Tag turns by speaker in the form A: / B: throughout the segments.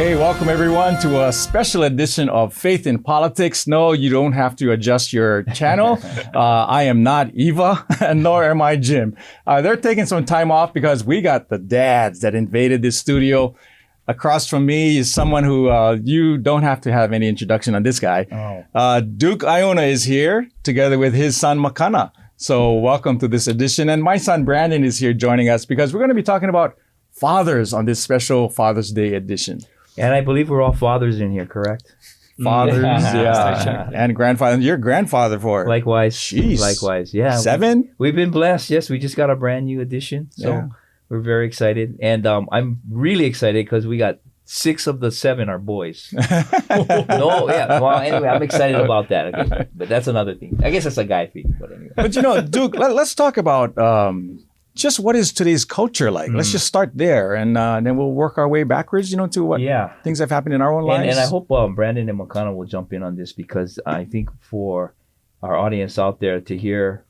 A: Hey, welcome everyone to a special edition of Faith in Politics. No, you don't have to adjust your channel. I am not Eva, nor am I Jim. They're taking some time off because we got the dads that invaded this studio. Across from me is someone who you don't have to have any introduction on this guy. Duke Aiona is here together with his son Makana. So welcome to this edition. And my son Brandon is here joining us because we're going to be talking about fathers on this special Father's Day edition.
B: And I believe we're all fathers in here, correct?
A: Fathers, yeah. And grandfather. You're grandfather for it.
B: Likewise.
A: Jeez.
B: Likewise, yeah.
A: 7?
B: We've been blessed. Yes, we just got a brand new edition. So we're very excited. And I'm really excited because we got 6 of the 7 are boys. Well, anyway, I'm excited about that. Okay. But that's another thing. I guess that's a guy thing. But anyway.
A: But Duke, let's talk about just what is today's culture like. Let's just start there, and then we'll work our way backwards, to what things have happened in our own lives.
B: And I hope Brandon and Makana will jump in on this because I think for our audience out there to hear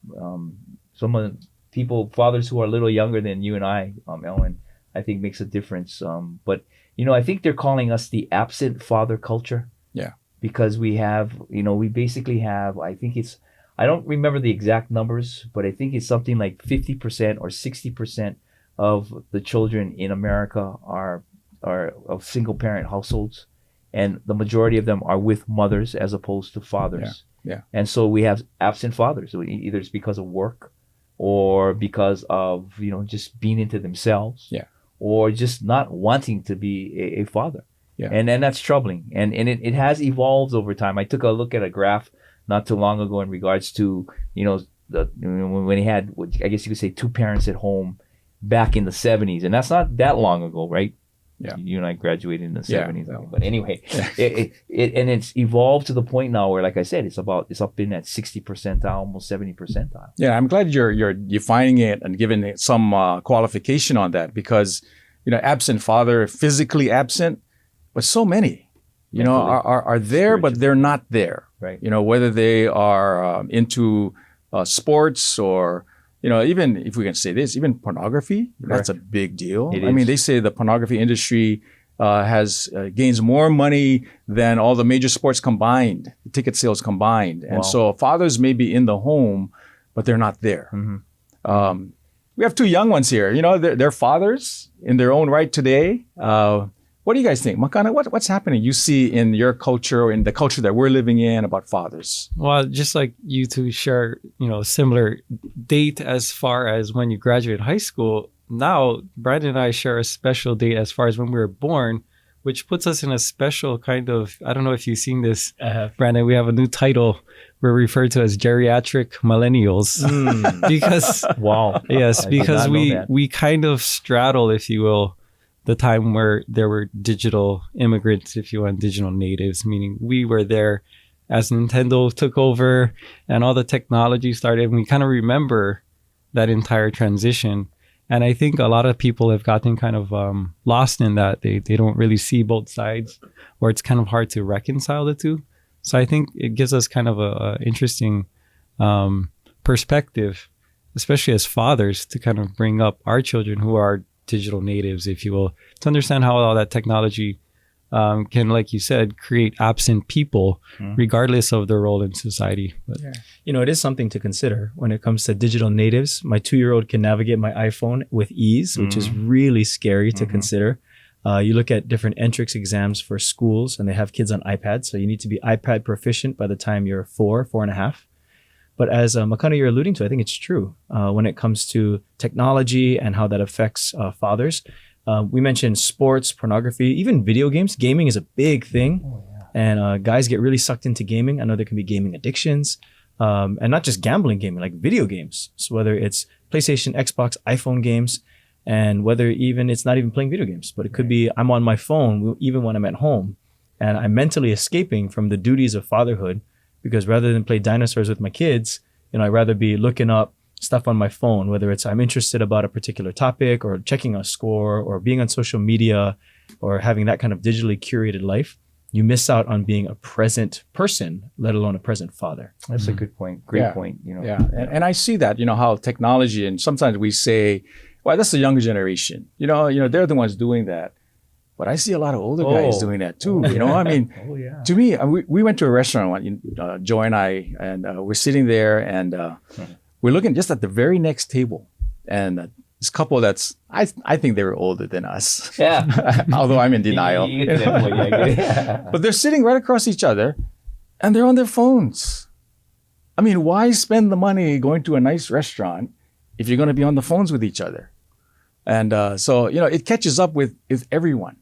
B: some of the people, fathers who are a little younger than you and I, Elwin, I think makes a difference. But I think they're calling us the absent father culture.
A: Yeah.
B: Because we have, we basically have, I don't remember the exact numbers, but I think it's something like 50% or 60% of the children in America are of single parent households. And the majority of them are with mothers as opposed to fathers.
A: Yeah.
B: And so we have absent fathers. Either it's because of work or because of, just being into themselves.
A: Yeah.
B: Or just not wanting to be a father.
A: Yeah.
B: And that's troubling. And it has evolved over time. I took a look at a graph not too long ago in regards to, when he had, I guess you could say, 2 parents at home back in the 70s. And that's not that long ago, right?
A: Yeah.
B: You and I graduated in the 70s.
A: Yeah.
B: But anyway, it's evolved to the point now where, like I said, it's up in that 60 percentile, almost 70 percentile.
A: Yeah, I'm glad you're defining it and giving it some qualification on that because, absent father, physically absent, but so many. Are there, but they're not there.
B: Right.
A: Whether they are into sports or, even if we can say this, even pornography, that's a big deal. I mean, they say the pornography industry gains more money than all the major sports combined, ticket sales combined. And so fathers may be in the home, but they're not there.
B: Mm-hmm.
A: We have 2 young ones here. They're fathers in their own right today. What do you guys think? Makana, what's happening you see in your culture or in the culture that we're living in about fathers?
C: Well, just like you two share, similar date as far as when you graduated high school, now Brandon and I share a special date as far as when we were born, which puts us in a special kind of, I don't know if you've seen this, Brandon, we have a new title. We're referred to as geriatric millennials because, yes, because we kind of straddle, if you will, the time where there were digital immigrants, if you want, digital natives, meaning we were there as Nintendo took over and all the technology started. And we kind of remember that entire transition. And I think a lot of people have gotten kind of lost in that. They don't really see both sides, or it's kind of hard to reconcile the two. So I think it gives us kind of a interesting perspective, especially as fathers, to kind of bring up our children who are digital natives, if you will, to understand how all that technology can, like you said, create absent people regardless of their role in society. But
D: it is something to consider when it comes to digital natives. My 2-year-old can navigate my iPhone with ease, which is really scary to consider. You look at different entrance exams for schools and they have kids on iPads. So you need to be iPad proficient by the time you're 4.5. But as Makana, you're alluding to, I think it's true when it comes to technology and how that affects fathers. We mentioned sports, pornography, even video games. Gaming is a big thing. And guys get really sucked into gaming. I know there can be gaming addictions and not just gambling gaming, like video games. So whether it's PlayStation, Xbox, iPhone games, and whether even it's not even playing video games, but it could be I'm on my phone even when I'm at home and I'm mentally escaping from the duties of fatherhood. Because rather than play dinosaurs with my kids, I'd rather be looking up stuff on my phone, whether it's I'm interested about a particular topic or checking a score or being on social media or having that kind of digitally curated life. You miss out on being a present person, let alone a present father.
B: That's a good point. Great point.
A: Yeah. And I see that, how technology, and sometimes we say, well, that's the younger generation. They're the ones doing that. but I see a lot of older guys
B: Oh.
A: doing that too. You know, I mean,
B: Oh yeah.
A: to me, we went to a restaurant one, Joy and I, and we're sitting there, and we're looking just at the very next table, and this couple that's I think they were older than us.
B: Yeah.
A: Although I'm in denial.
B: You get to that point, yeah, I get it.
A: But they're sitting right across each other, and they're on their phones. I mean, why spend the money going to a nice restaurant if you're going to be on the phones with each other? And so, it catches up with everyone,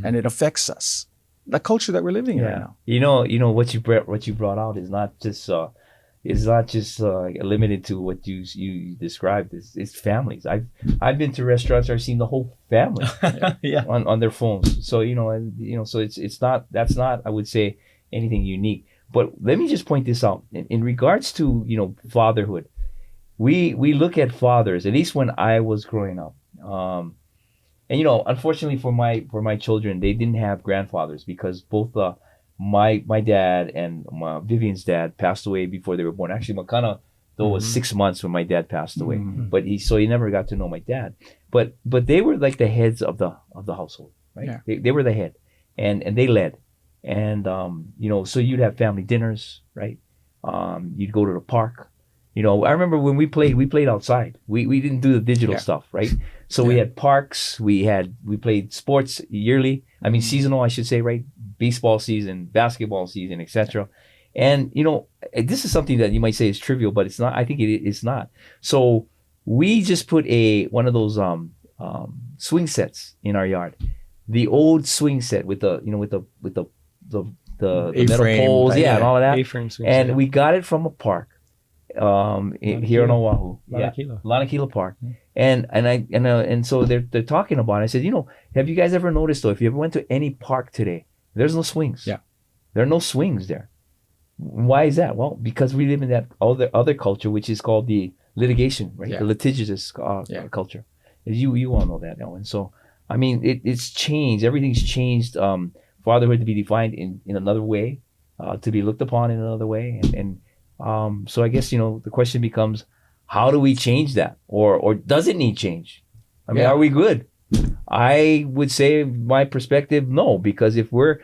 A: and it affects us. The culture that we're living in right now.
B: You know what you brought out is not just limited to what you described. It's families. I've been to restaurants where I've seen the whole family
D: Yeah.
B: on their phones. So so it's not, that's not, I would say, anything unique. But let me just point this out in regards to fatherhood. We look at fathers, at least when I was growing up. And unfortunately for my children, they didn't have grandfathers because both my dad and Vivian's dad passed away before they were born. Actually, Makana though was 6 months when my dad passed away, but he never got to know my dad. But they were like the heads of the household, right?
A: Yeah.
B: They were the head, and they led, and so you'd have family dinners, right? You'd go to the park. I remember when we played outside. We didn't do the digital stuff, right? So we had parks. We played sports yearly. I mean, seasonal, I should say, right? Baseball season, basketball season, etc. And this is something that you might say is trivial, but it's not. I think it's not. So we just put one of those swing sets in our yard, the old swing set with the metal poles, and all of that.
C: A-frame swing
B: And
C: set.
B: we got it from a park here in Oahu,
C: Lanakila.
B: Lanakila Park, and so they're talking about it. I said, have you guys ever noticed though, if you ever went to any park today, there's no swings.
A: Yeah.
B: There are no swings there. Why is that? Well, because we live in that other culture, which is called the litigation, right?
A: Yeah.
B: The litigious culture. You all know that, Elwin. So I mean, it's changed. Everything's changed. Fatherhood to be defined in another way, to be looked upon in another way, and so I guess the question becomes, how do we change that, or does it need change? I mean, are we good? I would say my perspective, no, because if we're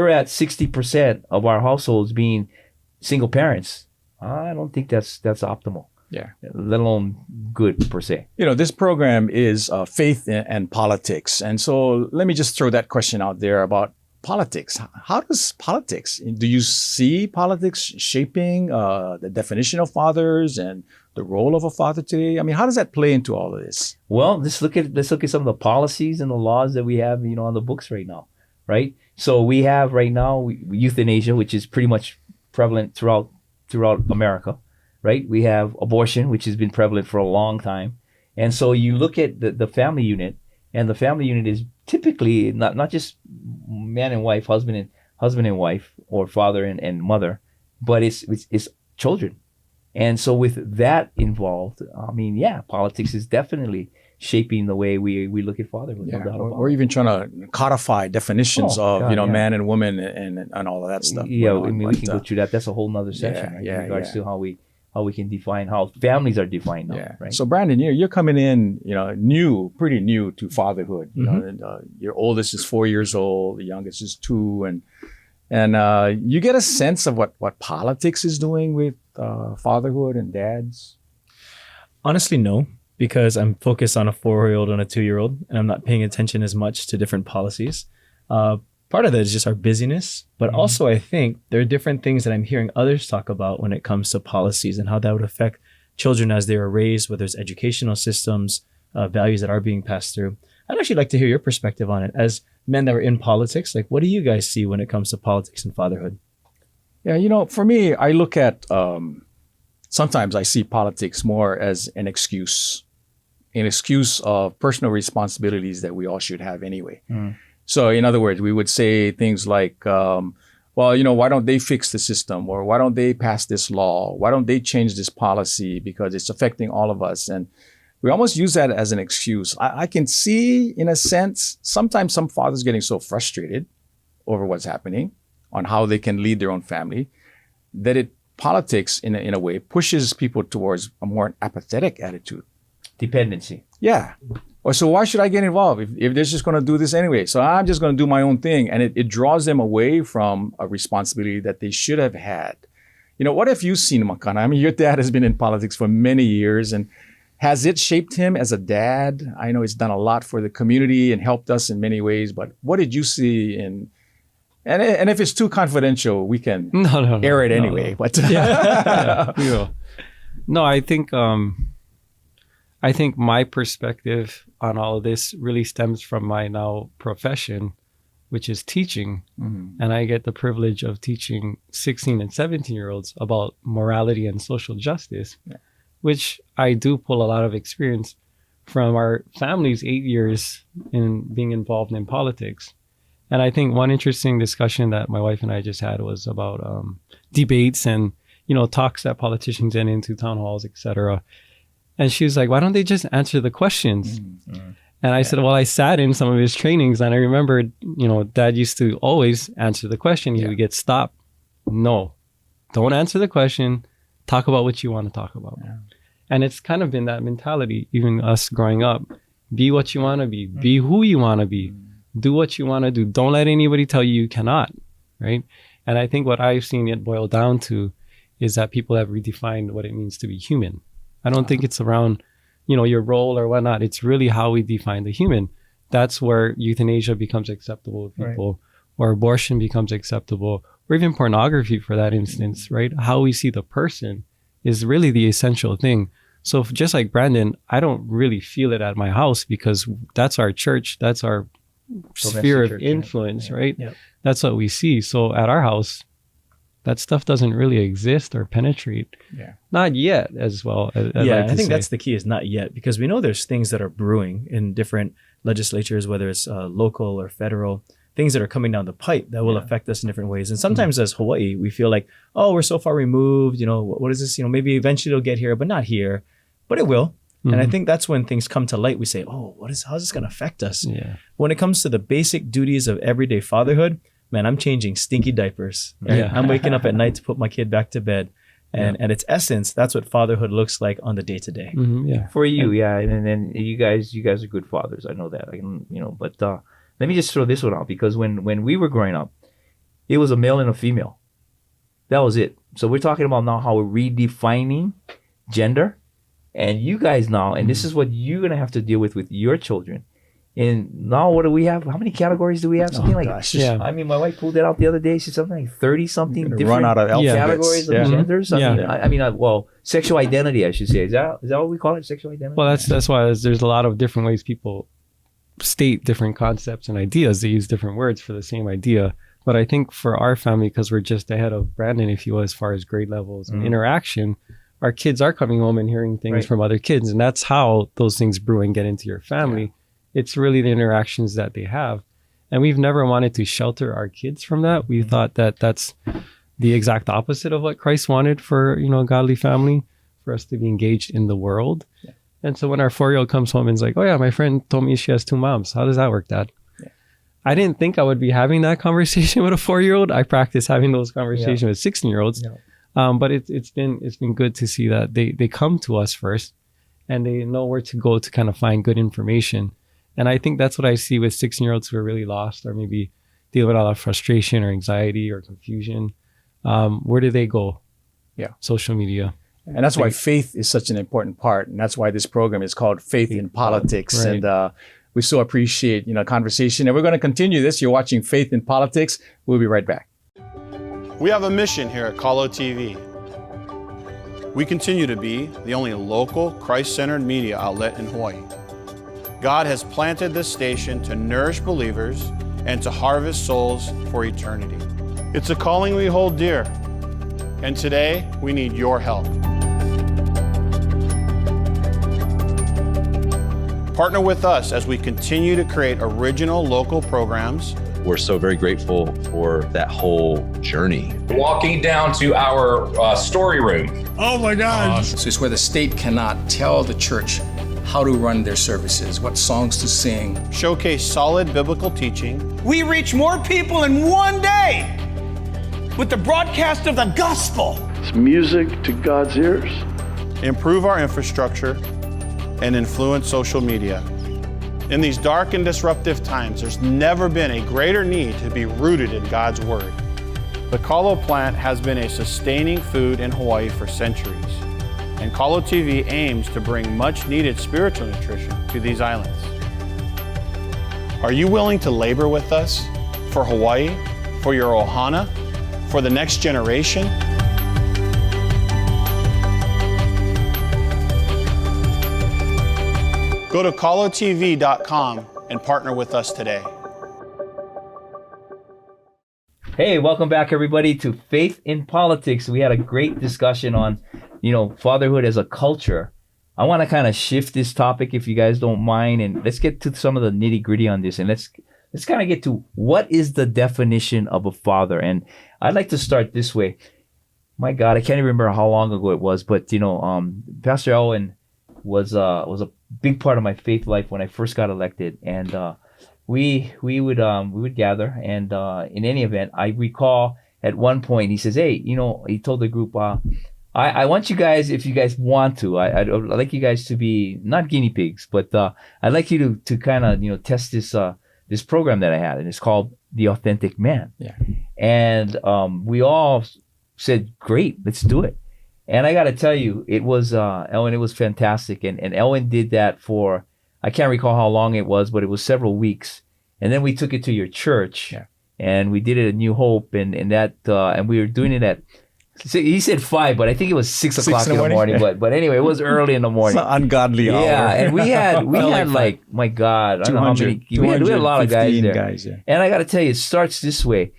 B: at 60% of our households being single parents, I don't think that's optimal.
A: Yeah.
B: Let alone good per se.
A: This program is faith and politics, and so let me just throw that question out there about politics. How does politics, do you see politics shaping the definition of fathers and the role of a father today? I mean, how does that play into all of this?
B: Well, let's look at some of the policies and the laws that we have, on the books right now, right? So we have right now euthanasia, which is pretty much prevalent throughout America, right? We have abortion, which has been prevalent for a long time. And so you look at the family unit, and the family unit is typically not just man and wife, husband and wife, or father and mother, but it's children. And so with that involved, I mean, politics is definitely shaping the way we look at fatherhood. No doubt about
A: Or even trying to codify definitions of
B: God,
A: man and woman and all of that stuff.
B: Yeah,
A: going on.
B: I mean, we
A: But,
B: can go through that. That's a whole nother session, right? In regards to how we can define how families are defined now, right?
A: So Brandon, you're coming in, pretty new to fatherhood. And, your oldest is 4 years old, the youngest is 2, and you get a sense of what politics is doing with fatherhood and dads.
D: Honestly, no, because I'm focused on a 4-year-old and a 2-year-old, and I'm not paying attention as much to different policies. Part of that is just our busyness, but also I think there are different things that I'm hearing others talk about when it comes to policies and how that would affect children as they are raised, whether it's educational systems, values that are being passed through. I'd actually like to hear your perspective on it. As men that are in politics, like, what do you guys see when it comes to politics and fatherhood?
A: Yeah, for me, I look at, sometimes I see politics more as an excuse of personal responsibilities that we all should have anyway. So in other words, we would say things like, why don't they fix the system? Or why don't they pass this law? Why don't they change this policy? Because it's affecting all of us. And we almost use that as an excuse. I can see, in a sense, sometimes some fathers getting so frustrated over what's happening on how they can lead their own family, that politics, in a way, pushes people towards a more apathetic attitude.
B: Dependency.
A: Yeah. Or so why should I get involved if they're just going to do this anyway? So I'm just going to do my own thing. And it draws them away from a responsibility that they should have had. What have you seen, Makana? I mean, your dad has been in politics for many years, and has it shaped him as a dad? I know it's done a lot for the community and helped us in many ways, but what did you see and if it's too confidential, we can air it anyway. No. But
C: we will. No, I think my perspective on all of this really stems from my now profession, which is teaching. Mm-hmm. And I get the privilege of teaching 16 and 17-year-olds about morality and social justice, which I do pull a lot of experience from our family's 8 years in being involved in politics. And I think one interesting discussion that my wife and I just had was about debates and, talks that politicians get into, town halls, etc. And she was like, why don't they just answer the questions? Mm-hmm. And I said, well, I sat in some of his trainings and I remembered, Dad used to always answer the question. He would get stopped. No, don't answer the question. Talk about what you want to talk about. Yeah. And it's kind of been that mentality, even us growing up. Be what you want to be. Mm-hmm. Be who you want to be. Mm-hmm. Do what you want to do. Don't let anybody tell you cannot, right? And I think what I've seen it boil down to is that people have redefined what it means to be human. I don't think it's around, your role or whatnot. It's really how we define the human. That's where euthanasia becomes acceptable to people, or abortion becomes acceptable, or even pornography for that instance, right? How we see the person is really the essential thing. So just like Brandon, I don't really feel it at my house because that's our church. That's our sphere of influence, right? Yep. That's what we see. So at our house, that stuff doesn't really exist or penetrate. Yeah. Not yet as well.
D: I think that's the key, is not yet, because we know there's things that are brewing in different legislatures, whether it's local or federal, things that are coming down the pipe that will affect us in different ways. And sometimes as Hawaii, we feel like, oh, we're so far removed, what is this? Maybe eventually it'll get here, but not here, but it will. Mm-hmm. And I think that's when things come to light. We say, oh, how's this going to affect us? Yeah. When it comes to the basic duties of everyday fatherhood, man, I'm changing stinky diapers. Right? Yeah. I'm waking up at night to put my kid back to bed. And at its essence, that's what fatherhood looks like on the day to day.
B: For you, and then you guys are good fathers. I know that. But let me just throw this one out, because when we were growing up, it was a male and a female. That was it. So we're talking about now how we're redefining gender, and you guys now, and this is what you're gonna have to deal with your children. And now, what do we have? How many categories do we have? Something I mean, my wife pulled it out the other day. She said something like 30-something different
A: run out of
B: categories of genders. I mean, sexual identity, I should say. Is that what we call it? Sexual identity?
C: Well, that's why there's a lot of different ways people state different concepts and ideas. They use different words for the same idea. But I think for our family, because we're just ahead of Brandon, if you will, as far as grade levels and interaction, our kids are coming home and hearing things from other kids. And that's how those things brew and get into your family. Yeah. It's really the interactions that they have. And we've never wanted to shelter our kids from that. We thought that that's the exact opposite of what Christ wanted for, a godly family, for us to be engaged in the world. Yeah. And so when our 4-year-old comes home and is like, oh yeah, my friend told me she has 2 moms. How does that work, Dad? Yeah. I didn't think I would be having that conversation with a 4-year-old. I practice having those conversations with 16-year-olds. Yeah. But it's been good to see that they come to us first and they know where to go to kind of find good information. And I think that's what I see with 16-year-olds who are really lost or maybe deal with a lot of frustration or anxiety or confusion. Where do they go? Yeah. Social media.
A: And that's why faith is such an important part. And that's why this program is called Faith in Politics. Right. And we so appreciate, conversation. And we're going to continue this. You're watching Faith in Politics. We'll be right back.
E: We have a mission here at Kalo TV. We continue to be the only local Christ-centered media outlet in Hawaii. God has planted this station to nourish believers and to harvest souls for eternity. It's a calling we hold dear, and today we need your help. Partner with us as we continue to create original local programs.
F: We're so very grateful for that whole journey.
G: Walking down to our story room.
H: Oh my God.
I: So it's where the state cannot tell the church how to run their services, what songs to sing.
E: Showcase solid biblical teaching.
H: We reach more people in one day with the broadcast of the gospel.
J: It's music to God's ears.
E: Improve our infrastructure and influence social media. In these dark and disruptive times, there's never been a greater need to be rooted in God's Word. The kalo plant has been a sustaining food in Hawaii for centuries, and Kalo TV aims to bring much needed spiritual nutrition to these islands. Are you willing to labor with us for Hawaii, for your ohana, for the next generation? Go to kalotv.com and partner with us today.
B: Hey, welcome back everybody to Faith in Politics. We had a great discussion on, fatherhood as a culture. I want to kind of shift this topic if you guys don't mind, and let's get to some of the nitty-gritty on this, and let's kind of get to what is the definition of a father. And I'd like to start this way. My God, I can't even remember how long ago it was, but Pastor Elwin was a big part of my faith life when I first got elected, and we would gather, and in any event, I recall at one point he says, "Hey, he told the group, I want you guys, if you guys want to, I'd like you guys to be not guinea pigs, but I'd like you to kind of test this program that I had, and it's called The Authentic Man."
A: Yeah.
B: And we all said, "Great, let's do it." And I got to tell you, it was Elwin, it was fantastic, and Elwin did that for, I can't recall how long it was, but it was several weeks. And then we took it to your church, and we did it at New Hope, and we were doing it at, he said 5, but I think it was 6 o'clock in the morning. But anyway, it was early in the morning.
A: It's an ungodly hour.
B: Yeah, and we had like, my God, I don't know how many. We had a lot of guys there. And I got to tell you, it starts this way.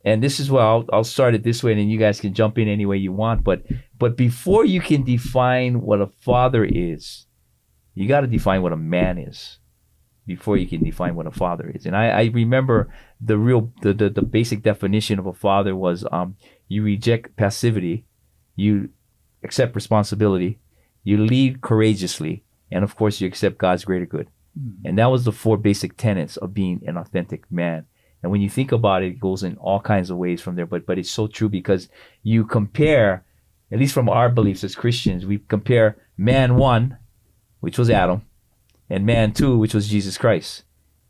B: And this is where I'll start it this way, and then you guys can jump in any way you want. But before you can define what a father is, you got to define what a man is before you can define what a father is. And I remember the basic definition of a father was you reject passivity, you accept responsibility, you lead courageously, and of course you accept God's greater good. Mm-hmm. And that was the 4 basic tenets of being an authentic man. And when you think about it, it goes in all kinds of ways from there. But it's so true, because you compare, at least from our beliefs as Christians, we compare man 1, which was Adam, and man 2, which was Jesus Christ.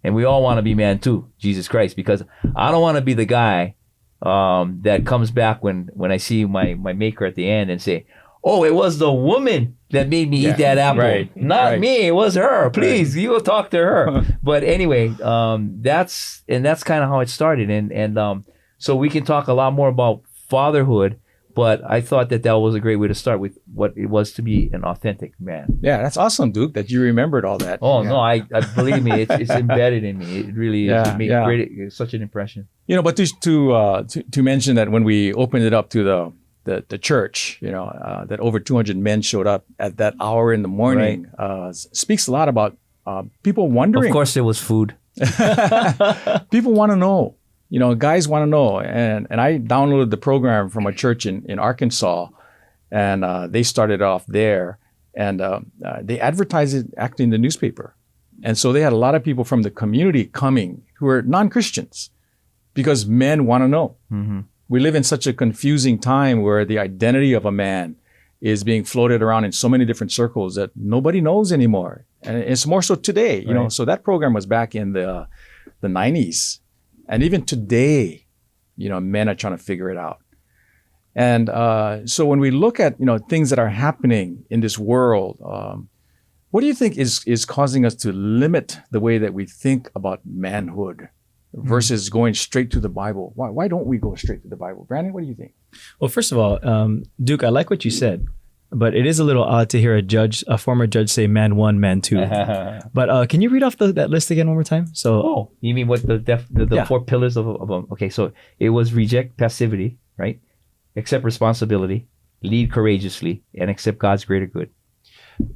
B: And we all want to be man 2, Jesus Christ, because I don't want to be the guy that comes back when I see my maker at the end and say, "Oh, it was the woman that made me eat that apple. Not me, it was her. Please, you go talk to her." But anyway, that's kind of how it started. And so we can talk a lot more about fatherhood, but I thought that was a great way to start with what it was to be an authentic man.
A: Yeah, that's awesome, Duke, that you remembered all that.
B: Oh, no, I believe me, it's embedded in me. It really is. It made such an impression.
A: But to mention that when we opened it up to the church, that over 200 men showed up at that hour in the morning, speaks a lot about people wondering.
B: Of course, there was food.
A: People want to know. Guys want to know. And I downloaded the program from a church in Arkansas, and they started off there, and they advertised it actually in the newspaper. And so they had a lot of people from the community coming who are non-Christians, because men want to know. Mm-hmm. We live in such a confusing time where the identity of a man is being floated around in so many different circles that nobody knows anymore. And it's more so today, So that program was back in the 90s. And even today, men are trying to figure it out. And so when we look at, things that are happening in this world, what do you think is causing us to limit the way that we think about manhood versus going straight to the Bible? Why don't we go straight to the Bible? Brandon, what do you think?
D: Well, first of all, Duke, I like what you said, but it is a little odd to hear a former judge say man 1, man 2. But can you read off that list again one more time? So,
B: you mean what the 4 pillars of okay, so it was reject passivity, right? Accept responsibility, lead courageously, and accept God's greater good.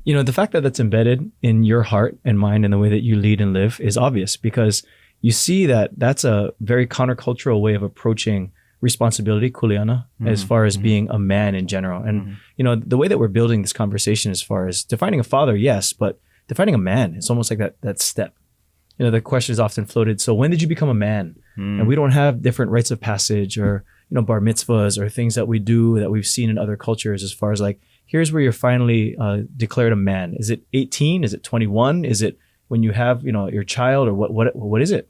D: The fact that that's embedded in your heart and mind and the way that you lead and live is obvious, because you see that that's a very countercultural way of approaching responsibility, kuleana, as far as being a man in general. And, the way that we're building this conversation as far as defining a father, yes, but defining a man, it's almost like that step. The question is often floated, so when did you become a man? And we don't have different rites of passage or, bar mitzvahs or things that we do that we've seen in other cultures as far as like, here's where you're finally declared a man. Is it 18? Is it 21? Is it when you have, your child, or what is it?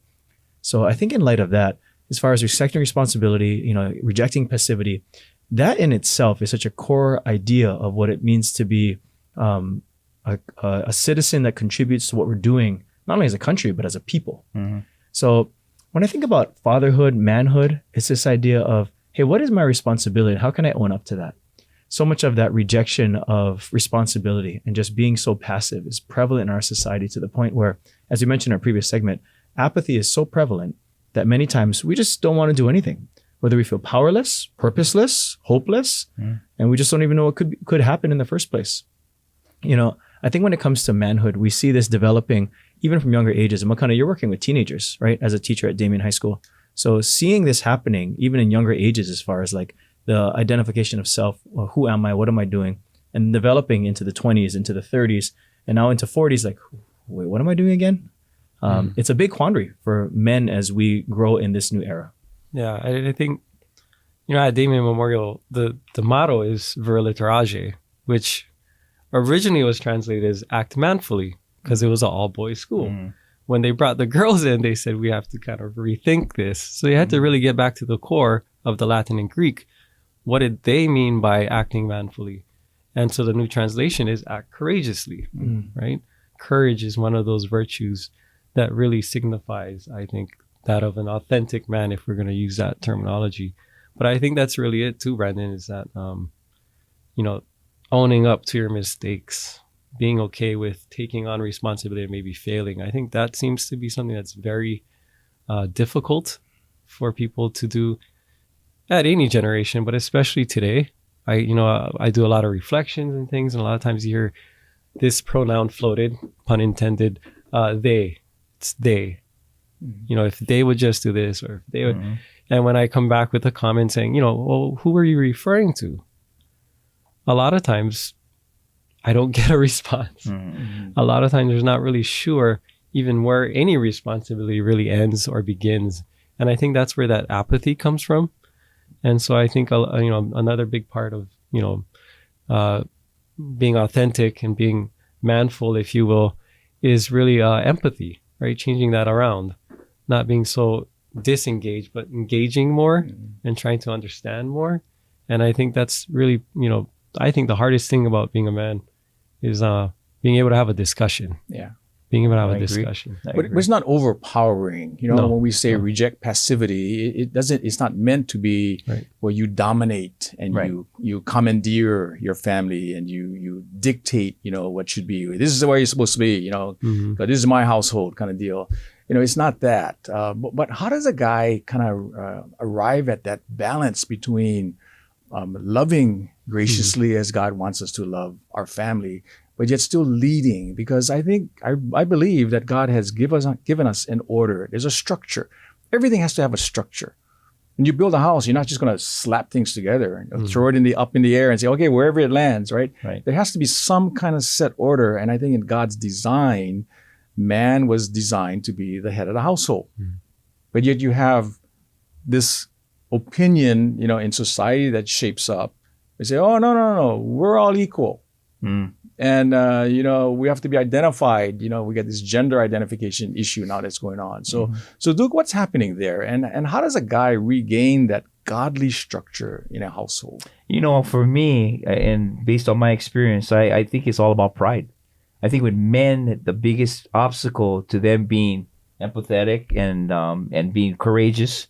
D: So I think in light of that, as far as accepting responsibility, rejecting passivity, that in itself is such a core idea of what it means to be a citizen that contributes to what we're doing, not only as a country, but as a people.
B: Mm-hmm.
D: So when I think about fatherhood, manhood, it's this idea of, hey, what is my responsibility? How can I own up to that? So much of that rejection of responsibility and just being so passive is prevalent in our society, to the point where, as we mentioned in our previous segment, apathy is so prevalent that many times we just don't want to do anything, whether we feel powerless, purposeless, hopeless, and we just don't even know what could happen in the first place. I think when it comes to manhood, we see this developing even from younger ages. And Makana, you're working with teenagers, right, as a teacher at Damien High School. So seeing this happening even in younger ages, as far as like the identification of self, well, who am I, what am I doing, and developing into the 20s, into the 30s, and now into 40s, like, wait, what am I doing again? It's a big quandary for men as we grow in this new era.
C: Yeah, I think, at Damien Memorial, the motto is Viriliter Age, which originally was translated as act manfully, because it was an all-boys school. When they brought the girls in, they said, we have to kind of rethink this. So they had to really get back to the core of the Latin and Greek. What did they mean by acting manfully? And so the new translation is act courageously, right? Courage is one of those virtues that really signifies, I think, that of an authentic man, if we're going to use that terminology. But I think that's really it too, Brandon, is that, owning up to your mistakes, being okay with taking on responsibility and maybe failing. I think that seems to be something that's very difficult for people to do at any generation, but especially today. I do a lot of reflections and things, and a lot of times you hear this pronoun floated, pun intended, they. It's they. If they would just do this, or if they would. And when I come back with a comment saying, well, who are you referring to? A lot of times I don't get a response. A lot of times there's not really sure even where any responsibility really ends or begins. And I think that's where that apathy comes from. And so I think, another big part of, being authentic and being manful, if you will, is really empathy, right? Changing that around, not being so disengaged, but engaging more and trying to understand more. And I think that's really, I think the hardest thing about being a man is being able to have a discussion.
A: Yeah.
C: Being able to have a discussion.
A: But it's not overpowering.
C: No.
A: When we say reject passivity, it's not meant to be where you dominate and you commandeer your family and you dictate, what should be. This is the way you're supposed to be, but this is my household kind of deal. It's not that. But how does a guy kind of arrive at that balance between loving graciously as God wants us to love our family, but yet still leading? Because I believe that God has given us an order. There's a structure. Everything has to have a structure. When you build a house, you're not just going to slap things together and throw it up in the air and say, okay, wherever it lands, right? There has to be some kind of set order. And I think in God's design, man was designed to be the head of the household. But yet you have this opinion, in society that shapes up. They say, oh, no, we're all equal. And, we have to be identified. We get this gender identification issue now that's going on. So Duke, what's happening there? And how does a guy regain that godly structure in a household?
B: For me, and based on my experience, I think it's all about pride. I think with men, the biggest obstacle to them being empathetic and being courageous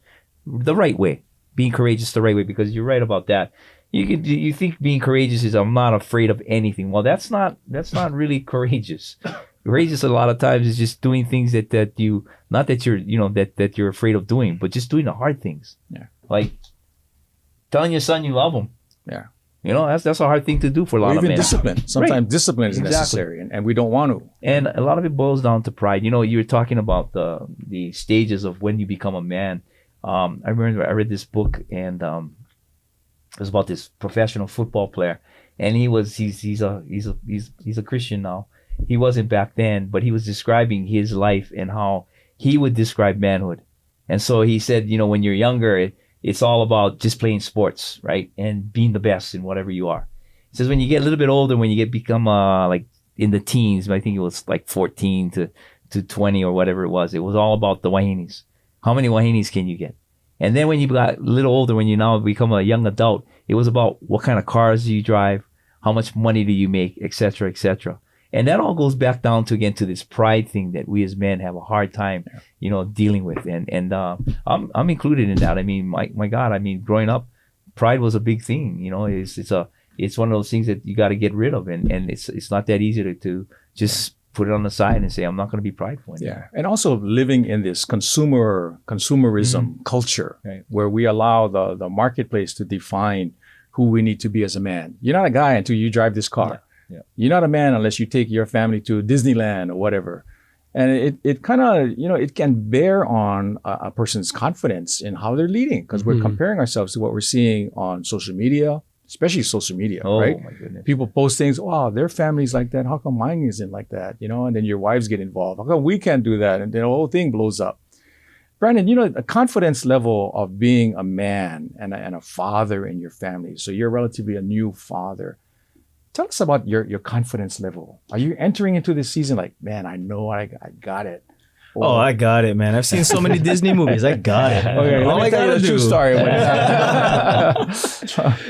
B: the right way, because you're right about that. You think being courageous is I'm not afraid of anything. Well, that's not really courageous. Courageous a lot of times is just doing things that you, not that you're that you're afraid of doing, but just doing the hard things.
A: Yeah.
B: Like telling your son you love him.
A: Yeah.
B: That's a hard thing to do for a lot of men.
A: Even discipline. Sometimes discipline is necessary, and we don't want to.
B: And a lot of it boils down to pride. You were talking about the stages of when you become a man. I remember I read this book, and it was about this professional football player, and he's a Christian now. He wasn't back then, but he was describing his life and how he would describe manhood. And so he said, when you're younger, it's all about just playing sports, right? And being the best in whatever you are. He says when you get a little bit older, when you become like in the teens, I think it was like 14 to to 20 or whatever it was all about the wahinis. How many wahinis can you get? And then when you got a little older, when you now become a young adult, it was about what kind of cars do you drive, how much money do you make, etc., etc. And that all goes back down to, again, to this pride thing that we as men have a hard time, dealing with. And I'm included in that. I mean, my God, I mean, growing up, pride was a big thing. It's one of those things that you got to get rid of, and it's not that easy to just put it on the side and say, I'm not going to be prideful anymore.
A: Yeah, and also living in this consumerism culture, right, where we allow the marketplace to define who we need to be as a man. You're not a guy until you drive this car.
B: Yeah.
A: You're not a man unless you take your family to Disneyland or whatever. And it kind of, it can bear on a person's confidence in how they're leading, because we're comparing ourselves to what we're seeing on social media, especially social media, right?
B: My goodness.
A: People post things, wow, their family's like that. How come mine isn't like that? And then your wives get involved. How come we can't do that? And then the whole thing blows up. Brandon, the confidence level of being a man and a father in your family. So you're relatively a new father. Tell us about your confidence level. Are you entering into this season like, man, I know I got it? Or,
D: I got it, man. I've seen so many Disney movies. I got it.
A: Okay,
D: all I got to do.
A: True story.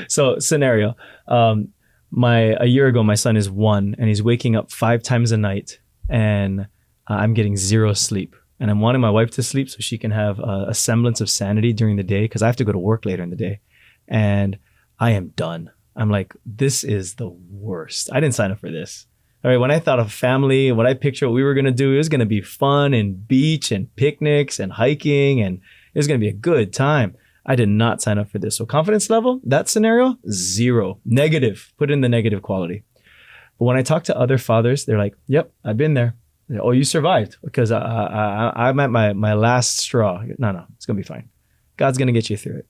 D: So scenario, a year ago, my son is 1 and he's waking up 5 times a night, and I'm getting 0 sleep. And I'm wanting my wife to sleep so she can have a semblance of sanity during the day, because I have to go to work later in the day. And I am done. I'm like, this is the worst. I didn't sign up for this. All right, when I thought of family, what I pictured what we were going to do, it was going to be fun and beach and picnics and hiking, and it was going to be a good time. I did not sign up for this. So confidence level, that scenario, 0. Negative. Put in the negative quality. But when I talk to other fathers, they're like, yep, I've been there. Oh, you survived, because I'm at my last straw. No, it's going to be fine. God's going to get you through it.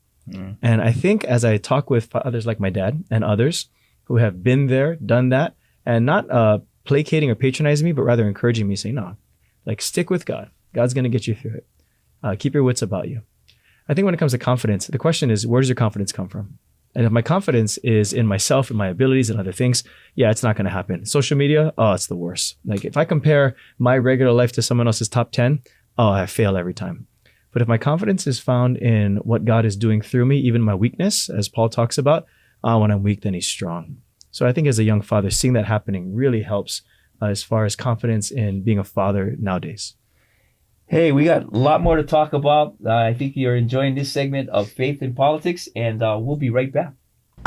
D: And I think as I talk with others like my dad and others who have been there, done that, and not placating or patronizing me, but rather encouraging me, saying, no, like, stick with God. God's going to get you through it. Keep your wits about you. I think when it comes to confidence, the question is, where does your confidence come from? And if my confidence is in myself and my abilities and other things, yeah, it's not going to happen. Social media, it's the worst. Like, if I compare my regular life to someone else's top 10, I fail every time. But if my confidence is found in what God is doing through me, even my weakness, as Paul talks about, when I'm weak, then he's strong. So I think as a young father, seeing that happening really helps as far as confidence in being a father nowadays.
B: Hey, we got a lot more to talk about. I think you're enjoying this segment of Faith in Politics, and we'll be right back.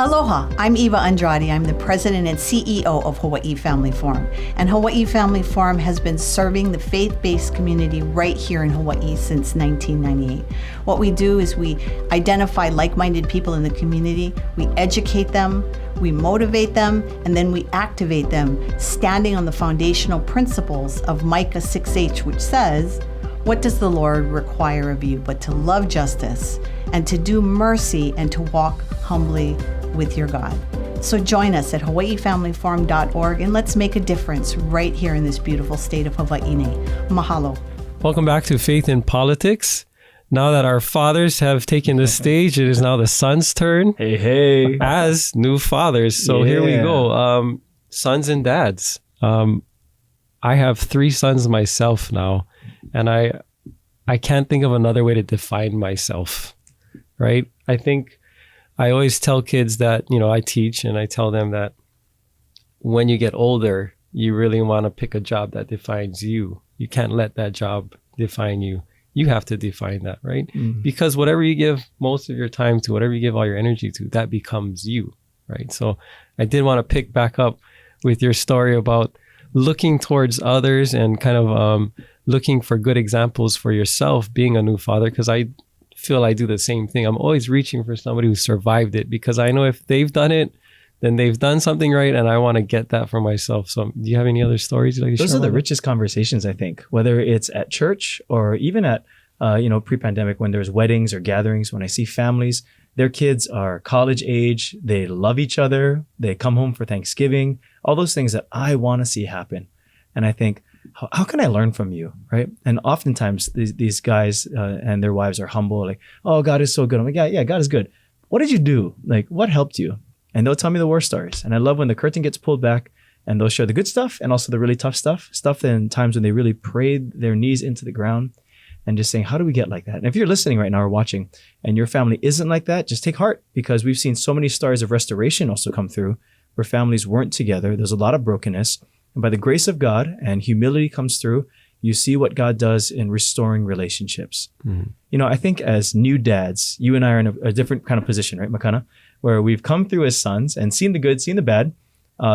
K: Aloha, I'm Eva Andrade. I'm the president and CEO of Hawaii Family Forum. And Hawaii Family Forum has been serving the faith-based community right here in Hawaii since 1998. What we do is we identify like-minded people in the community, we educate them, we motivate them, and then we activate them, standing on the foundational principles of Micah 6:8, which says, "What does the Lord require of you but to love justice and to do mercy and to walk humbly with your God?" So join us at hawaiifamilyforum.org, and let's make a difference right here in this beautiful state of Hawaii. Mahalo.
C: Welcome back to Faith in Politics. Now that our fathers have taken the stage, it is now the sons' turn.
D: Hey.
C: As new fathers. So here we go. Sons and dads. I have 3 sons myself now, and I can't think of another way to define myself, right? I think I always tell kids that, I teach, and I tell them that when you get older, you really want to pick a job that defines you. You can't let that job define you. You have to define that, right? Mm-hmm. Because whatever you give most of your time to, whatever you give all your energy to, that becomes you, right? So I did want to pick back up with your story about looking towards others and kind of looking for good examples for yourself being a new father, because I feel I do the same thing. I'm always reaching for somebody who survived it, because I know if they've done it, then they've done something right, and I want to get that for myself. So do you have any other stories you'd like to share?
D: Those are the richest conversations, I think, whether it's at church or even at, pre-pandemic when there's weddings or gatherings, when I see families, their kids are college age, they love each other, they come home for Thanksgiving, all those things that I want to see happen. And I think, how can I learn from you, right? And oftentimes these guys and their wives are humble, like, oh, God is so good. I'm like, yeah, God is good. What did you do? Like, what helped you? And they'll tell me the war stories. And I love when the curtain gets pulled back And they'll share the good stuff and also the really tough stuff in times when they really prayed their knees into the ground and just saying, how do we get like that? And if you're listening right now or watching and your family isn't like that, just take heart, because we've seen so many stories of restoration also come through where families weren't together. There's a lot of brokenness. And by the grace of God and humility comes through, you see what God does in restoring relationships. You know, I think as new dads, you and I are in a different kind of position, right, Makana? Where we've come through as sons and seen the good, seen the bad,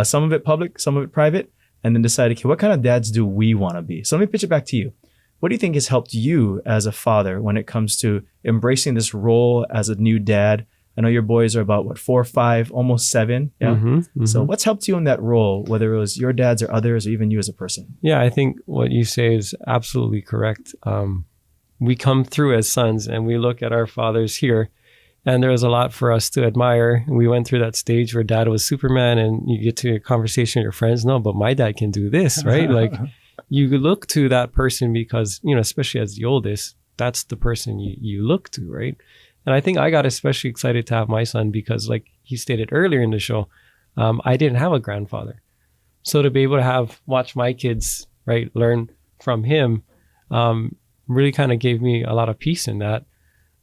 D: some of it public, some of it private, and then decided, okay, what kind of dads do we want to be? So let me pitch it back to you. What do you think has helped you as a father when it comes to embracing this role as a new dad? I know your boys are about, 4, 5, almost 7. Yeah. So what's helped you in that role, whether it was your dads or others, or even you as a person?
C: Yeah, I think what you say is absolutely correct. We come through as sons and we look at our fathers here, and there was a lot for us to admire. We went through that stage where dad was Superman, and you get to a conversation with your friends. No, but my dad can do this, right? Like you look to that person because, you know, especially as the oldest, that's the person you look to, right? And I think I got especially excited to have my son because, like he stated earlier in the show, I didn't have a grandfather. So to be able to watch my kids, right, learn from him, really kind of gave me a lot of peace in that.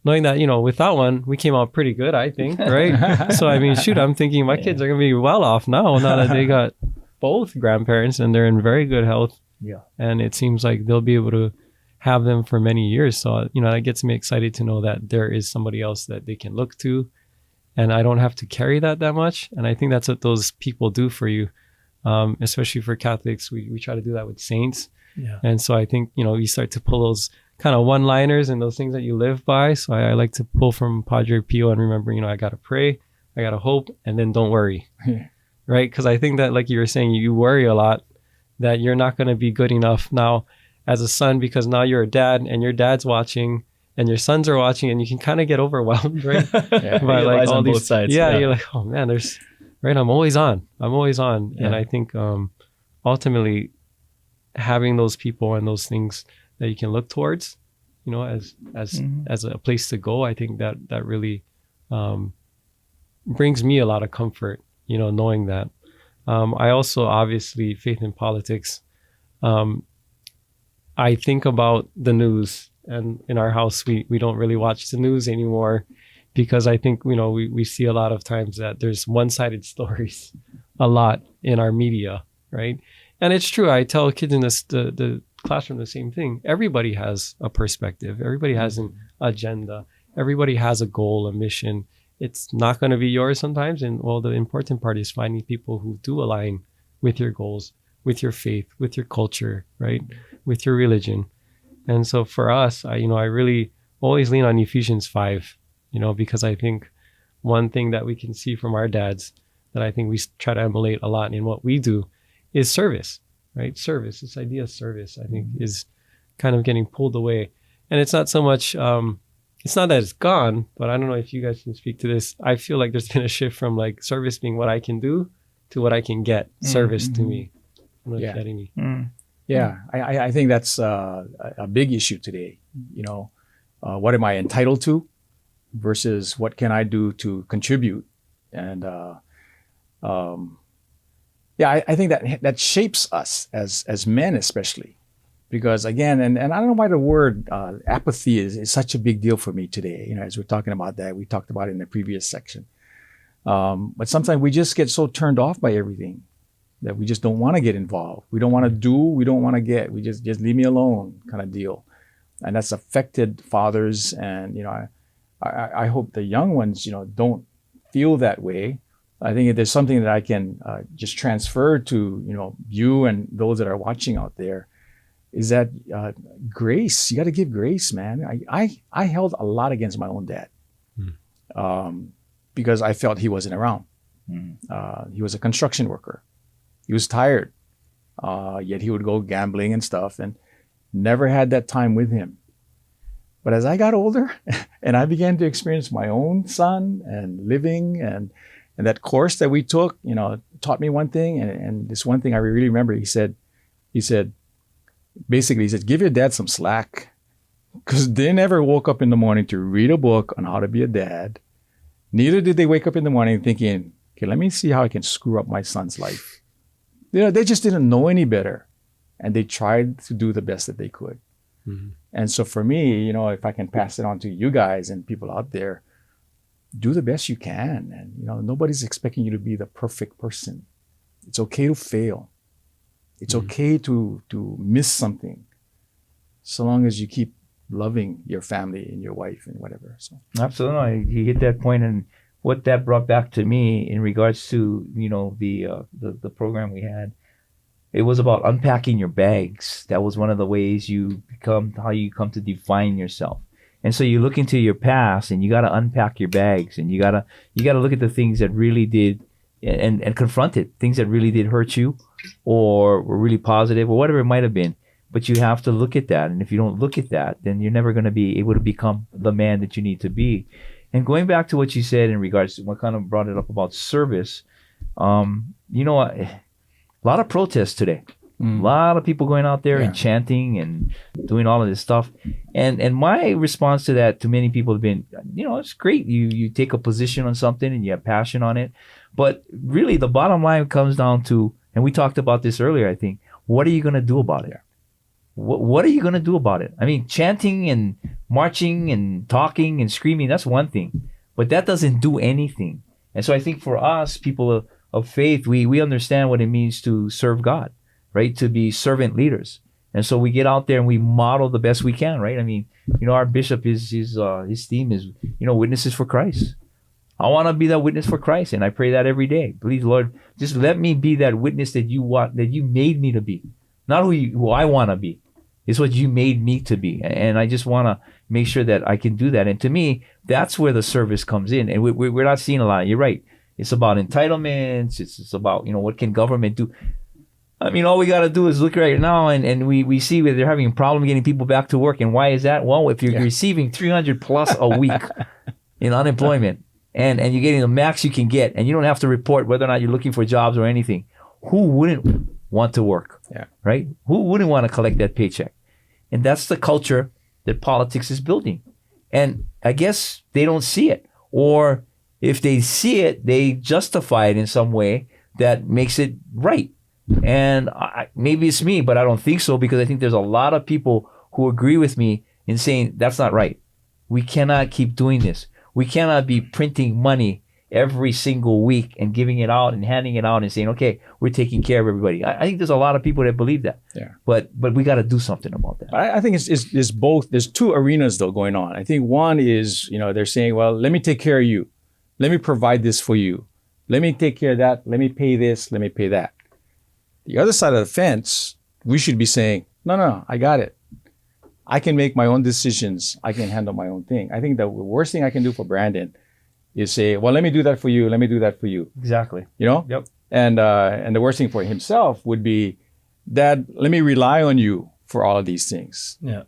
C: Knowing that, you know, without one, we came out pretty good, I think, right? So, I mean, shoot, I'm thinking my kids are going to be well off now that they got both grandparents and they're in very good health.
B: Yeah.
C: And it seems like they'll be able to have them for many years. So, you know, that gets me excited to know that there is somebody else that they can look to, and I don't have to carry that much. And I think that's what those people do for you, especially for Catholics. We try to do that with saints.
D: Yeah.
C: And so I think, you know, you start to pull those kind of one-liners and those things that you live by. So I like to pull from Padre Pio and remember, you know, I got to pray, I got to hope, and then don't worry. Right? Because I think that, like you were saying, you worry a lot that you're not going to be good enough now as a son, because now you're a dad and your dad's watching and your sons are watching, and you can kind of get overwhelmed, right? By like all these sides. Yeah, you're like, oh man, I'm always on. Yeah. And I think ultimately having those people and those things that you can look towards, you know, as a place to go, I think that really brings me a lot of comfort, you know, knowing that. I also, obviously, faith in politics. I think about the news, and in our house, we don't really watch the news anymore because I think, you know, we see a lot of times that there's one-sided stories a lot in our media, right? And it's true. I tell kids in the classroom the same thing. Everybody has a perspective. Everybody has an agenda. Everybody has a goal, a mission. It's not going to be yours sometimes. And well, the important part is finding people who do align with your goals, with your faith, with your culture, right? With your religion. And so for us, I really always lean on Ephesians 5, you know, because I think one thing that we can see from our dads that I think we try to emulate a lot in what we do is service, right? Service, this idea of service, I think is kind of getting pulled away. And it's not so much, it's not that it's gone, but I don't know if you guys can speak to this. I feel like there's been a shift from like service being what I can do to what I can get service to me. I don't know if you're getting me.
A: Yeah, I think that's a big issue today. You know, what am I entitled to versus what can I do to contribute? And I think that shapes us as men, especially. Because again, and I don't know why the word apathy is such a big deal for me today. You know, as we're talking about that, we talked about it in the previous section. But sometimes we just get so turned off by everything that we just don't want to get involved. We don't want to do, we don't want to get. We just leave me alone kind of deal. And that's affected fathers. And, you know, I hope the young ones, you know, don't feel that way. I think if there's something that I can just transfer to, you know, you and those that are watching out there, is that grace. You got to give grace, man. I held a lot against my own dad because I felt he wasn't around. He was a construction worker. He was tired, yet he would go gambling and stuff, and never had that time with him. But as I got older and I began to experience my own son and living and that course that we took, you know, taught me one thing. And this one thing I really remember, he said, basically, he said, give your dad some slack, because they never woke up in the morning to read a book on how to be a dad. Neither did they wake up in the morning thinking, okay, let me see how I can screw up my son's life. They just didn't know any better. And they tried to do the best that they could.
C: Mhm.
A: And so for me, if I can pass it on to you guys and people out there, do the best you can. And, nobody's expecting you to be the perfect person. It's okay to fail. It's okay to miss something, so long as you keep loving your family and your wife and whatever. So
B: Absolutely, you hit that point, and what that brought back to me in regards to the program we had. It was about unpacking your bags. That was one of the ways how you come to define yourself. And so you look into your past, and you got to unpack your bags, and you got to look at the things that really did, and confront it, things that really did hurt you, or were really positive, or whatever it might have been. But you have to look at that, and if you don't look at that, then you're never going to be able to become the man that you need to be. And going back to what you said in regards to what kind of brought it up about service, a lot of protests today. A lot of people going out there and chanting and doing all of this stuff. And my response to that, to many people, have been, it's great. You take a position on something and you have passion on it. But really, the bottom line comes down to, and we talked about this earlier, I think, what are you going to do about it? What are you going to do about it? I mean, chanting and marching and talking and screaming, that's one thing. But that doesn't do anything. And so I think for us, people of faith, we understand what it means to serve God, right? To be servant leaders. And so we get out there and we model the best we can, right? I mean, our bishop, his theme is, witnesses for Christ. I want to be that witness for Christ, and I pray that every day. Please, Lord, just let me be that witness that you made me to be. Not who I want to be. It's what you made me to be. And I just want to make sure that I can do that. And to me, that's where the service comes in. And we're not seeing a lot. You're right. It's about entitlements. It's about, what can government do? I mean, all we got to do is look right now, and we see that they're having a problem getting people back to work. And why is that? Well, if you're receiving 300 plus a week in unemployment, and you're getting the max you can get, and you don't have to report whether or not you're looking for jobs or anything, who wouldn't want to work?
A: Yeah.
B: Right? Who wouldn't want to collect that paycheck? And that's the culture that politics is building. And I guess they don't see it. Or if they see it, they justify it in some way that makes it right. And maybe it's me, but I don't think so, because I think there's a lot of people who agree with me in saying that's not right. We cannot keep doing this. We cannot be printing money every single week and giving it out and handing it out and saying, okay, we're taking care of everybody. I think there's a lot of people that believe that.
A: Yeah.
B: But we got to do something about that.
A: I think it's both. There's two arenas though going on. I think one is, they're saying, well, let me take care of you. Let me provide this for you. Let me take care of that. Let me pay this. Let me pay that. The other side of the fence, we should be saying, no, I got it. I can make my own decisions. I can handle my own thing. I think the worst thing I can do for Brandon is say, well, let me do that for you. Let me do that for you.
B: Exactly.
A: Yep. And the worst thing for himself would be, Dad, let me rely on you for all of these things.
D: Yeah.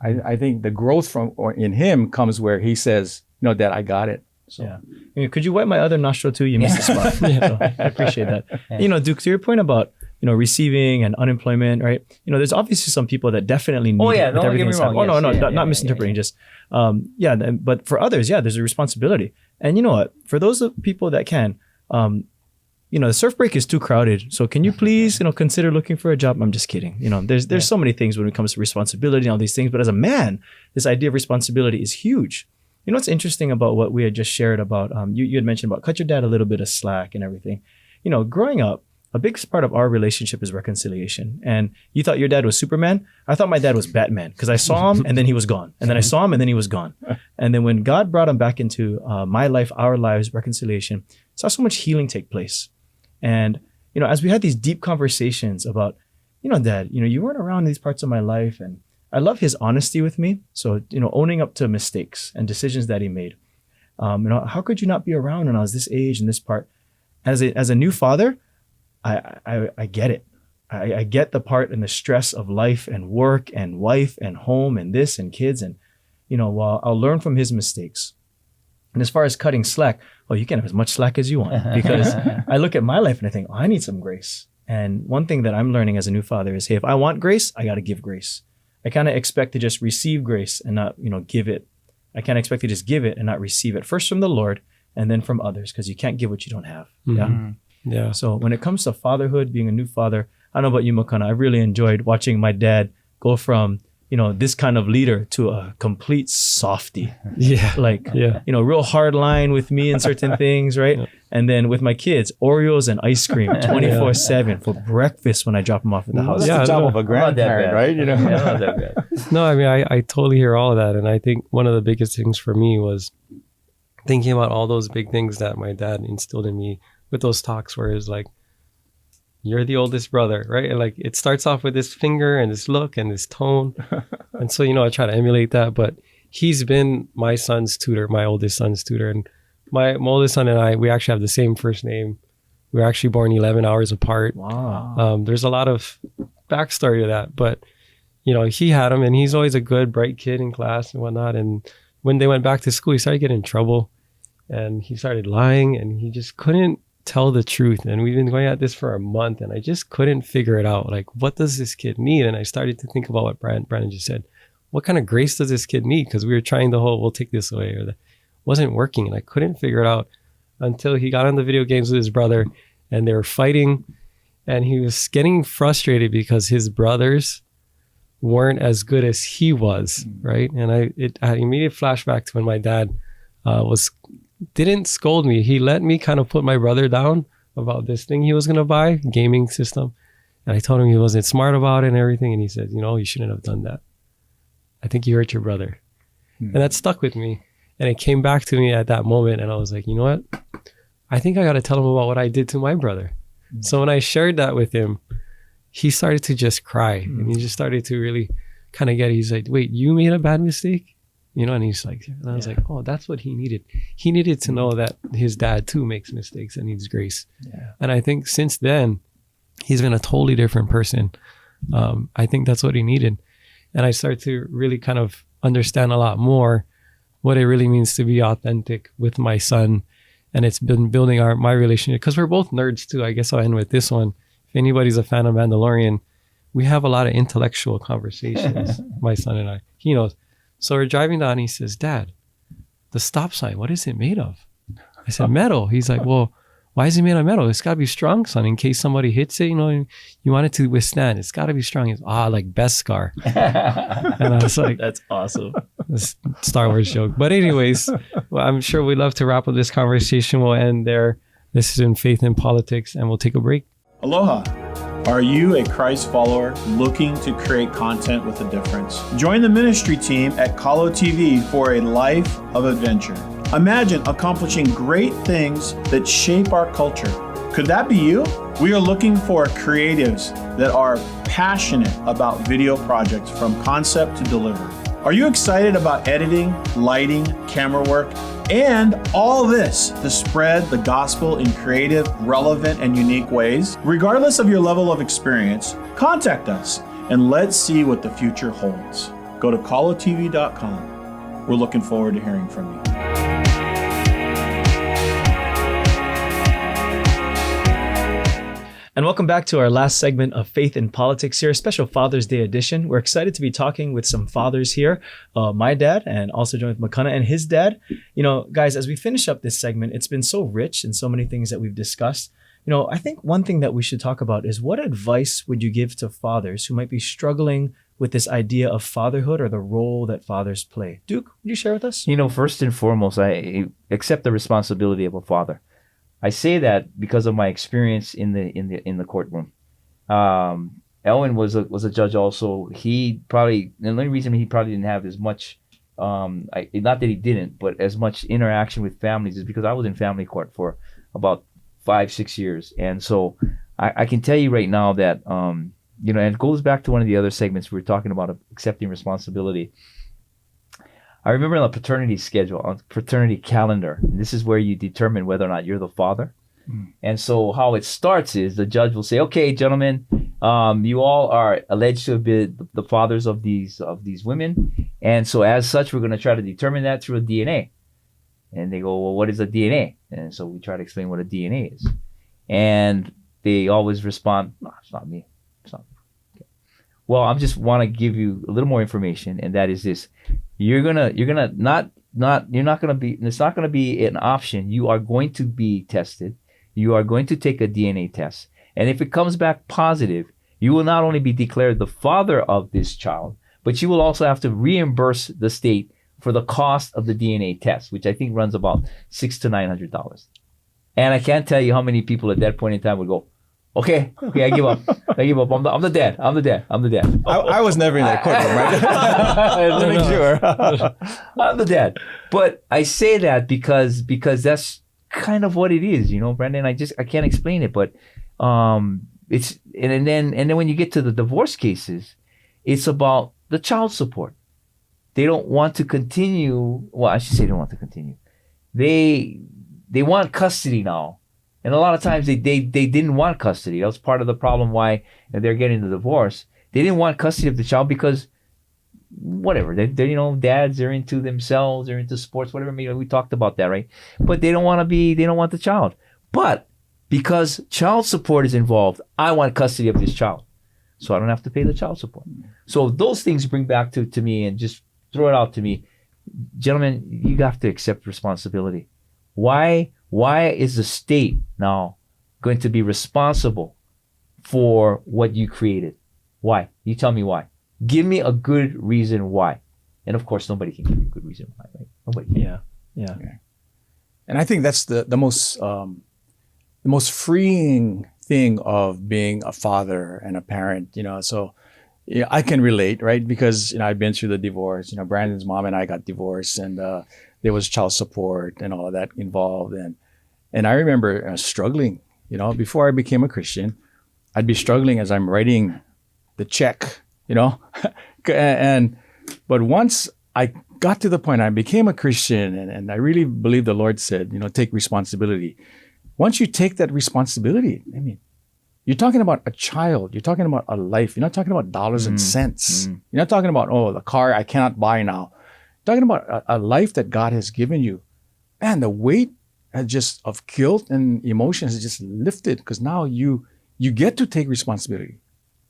A: I think the growth in him comes where he says, Dad, I got it. So.
D: Yeah. Could you wipe my other nostril too? You missed the spot. So I appreciate that. Yeah. Duke, to your point about, receiving and unemployment, right? There's obviously some people that definitely need it with everything that's happening. Not misinterpreting, just, but for others, there's a responsibility. And you know what? For those people that can, the surf break is too crowded. So can you please, consider looking for a job? I'm just kidding. There's so many things when it comes to responsibility and all these things. But as a man, this idea of responsibility is huge. What's interesting about what we had just shared about, you had mentioned about cut your dad a little bit of slack and everything. Growing up, a big part of our relationship is reconciliation. And you thought your dad was Superman. I thought my dad was Batman, because I saw him and then he was gone. And then I saw him and then he was gone. And then when God brought him back into my life, our lives, reconciliation, saw so much healing take place. And, as we had these deep conversations about, Dad, you weren't around these parts of my life. And I love his honesty with me. So, owning up to mistakes and decisions that he made. How could you not be around when I was this age and this part? As a new father, I get it. I get the part and the stress of life and work and wife and home and this and kids. And, while I'll learn from his mistakes. And as far as cutting slack, you can have as much slack as you want, because I look at my life and I think, I need some grace. And one thing that I'm learning as a new father is, hey, if I want grace, I got to give grace. I kind of expect to just receive grace and not, give it. I can't expect to just give it and not receive it. First from the Lord and then from others, because you can't give what you don't have.
C: Mm-hmm.
D: Yeah.
C: Yeah.
D: So when it comes to fatherhood, being a new father, I don't know about you, Makana, I really enjoyed watching my dad go from, this kind of leader to a complete softie.
C: Yeah.
D: Real hard line with me and certain things, right? Yeah. And then with my kids, Oreos and ice cream 24/7 for breakfast when I drop them off at the house.
A: That's the job of a grandparent, right?
B: Not that bad.
C: No, I mean, I totally hear all of that. And I think one of the biggest things for me was thinking about all those big things that my dad instilled in me with those talks where it's like, you're the oldest brother, right? And like it starts off with this finger and this look and this tone. And so, I try to emulate that. But he's been my son's tutor, my oldest son's tutor. And my oldest son and I, we actually have the same first name. We were actually born 11 hours apart.
D: Wow.
C: There's a lot of backstory to that. But, he had him and he's always a good, bright kid in class and whatnot. And when they went back to school, he started getting in trouble and he started lying and he just couldn't tell the truth. And we've been going at this for a month and I just couldn't figure it out. Like, what does this kid need? And I started to think about what Brandon just said. What kind of grace does this kid need? Because we were trying the whole, we'll take this away, or that wasn't working. And I couldn't figure it out until he got on the video games with his brother and they were fighting and he was getting frustrated because his brothers weren't as good as he was, right? And I had immediate flashback to when my dad didn't scold me. He let me kind of put my brother down about this thing he was going to buy, gaming system. And I told him he wasn't smart about it and everything. And he said, you shouldn't have done that. I think you hurt your brother. And that stuck with me. And it came back to me at that moment. And I was like, you know what? I think I got to tell him about what I did to my brother. So when I shared that with him, he started to just cry. And he just started to really kind of get it. He's like, wait, you made a bad mistake? And he's like, and I was like, oh, that's what he needed. He needed to know that his dad too makes mistakes and needs grace. Yeah. And I think since then, he's been a totally different person. I think that's what he needed. And I started to really kind of understand a lot more what it really means to be authentic with my son. And it's been building my relationship because we're both nerds too. I guess I'll end with this one. If anybody's a fan of Mandalorian, we have a lot of intellectual conversations, my son and I. He knows. So we're driving down and he says, Dad, the stop sign, what is it made of? I said, metal. He's like, well, why is it made of metal? It's got to be strong, son, in case somebody hits it, you want it to withstand. It's got to be strong. He's like Beskar. And I was like,
D: that's awesome.
C: This Star Wars joke. But anyways, I'm sure we'd love to wrap up this conversation. We'll end there. This is In Faith in Politics, and we'll take a break.
E: Aloha. Are you a Christ follower looking to create content with a difference? Join the ministry team at Kalo TV for a life of adventure. Imagine accomplishing great things that shape our culture. Could that be you? We are looking for creatives that are passionate about video projects from concept to delivery. Are you excited about editing, lighting, camera work, and all this to spread the gospel in creative, relevant, and unique ways? Regardless of your level of experience, contact us and let's see what the future holds. Go to kalotv.com. We're looking forward to hearing from you.
D: And welcome back to our last segment of Faith in Politics here, a special Father's Day edition. We're excited to be talking with some fathers here, my dad, and also joined with Makana and his dad. Guys, as we finish up this segment, it's been so rich and so many things that we've discussed. I think one thing that we should talk about is what advice would you give to fathers who might be struggling with this idea of fatherhood or the role that fathers play? Duke, would you share with us?
B: First and foremost, I accept the responsibility of a father. I say that because of my experience in the courtroom. Elwin was a judge also. The only reason he probably didn't have as much, not that he didn't, but as much interaction with families is because I was in family court for about 5-6 years. And so I can tell you right now that, and it goes back to one of the other segments we were talking about accepting responsibility. I remember on the paternity schedule, on the paternity calendar, this is where you determine whether or not you're the father. And so how it starts is the judge will say, okay, gentlemen, you all are alleged to have been the fathers of these women. And so as such, we're going to try to determine that through a DNA. And they go, well, what is a DNA? And so we try to explain what a DNA is. And they always respond, no, it's not me. It's not me. Okay. Well, I just want to give you a little more information, and that is this. It's not going to be an option. You are going to be tested. you are going to take a DNA test. And if it comes back positive, you will not only be declared the father of this child, but you will also have to reimburse the state for the cost of the DNA test, which I think runs about $600 to $900. And I can't tell you how many people at that point in time would go, okay, I give up. I give up. I'm the dad.
A: I was never in that courtroom, right? To make sure.
B: I'm the dad. But I say that because that's kind of what it is, Brandon. I can't explain it, but it's and then when you get to the divorce cases, it's about the child support. They don't want to continue. Well, I should say they don't want to continue. They want custody now. And a lot of times they didn't want custody. That was part of the problem why they're getting the divorce. They didn't want custody of the child because whatever. They're dads, they're into themselves, they're into sports, whatever. We talked about that, right? But they don't want the child. But because child support is involved, I want custody of this child. So I don't have to pay the child support. So those things bring back to me, and just throw it out to me. Gentlemen, you have to accept responsibility. Why is the state now going to be responsible for what you created? Why? You tell me why. Give me a good reason why. And of course, nobody can give you a good reason why, right? Nobody can.
D: Yeah.
A: And I think that's the most freeing thing of being a father and a parent, so I can relate, right? Because, I've been through the divorce, Brandon's mom and I got divorced, and there was child support and all of that involved. And I remember struggling, before I became a Christian, I'd be struggling as I'm writing the check, but once I got to the point I became a Christian, and I really believe the Lord said, take responsibility. Once you take that responsibility, you're talking about a child. You're talking about a life. You're not talking about dollars and cents. You're not talking about, the car I cannot buy now. You're talking about a life that God has given you. Man, the weight of guilt and emotions is just lifted, because now you get to take responsibility.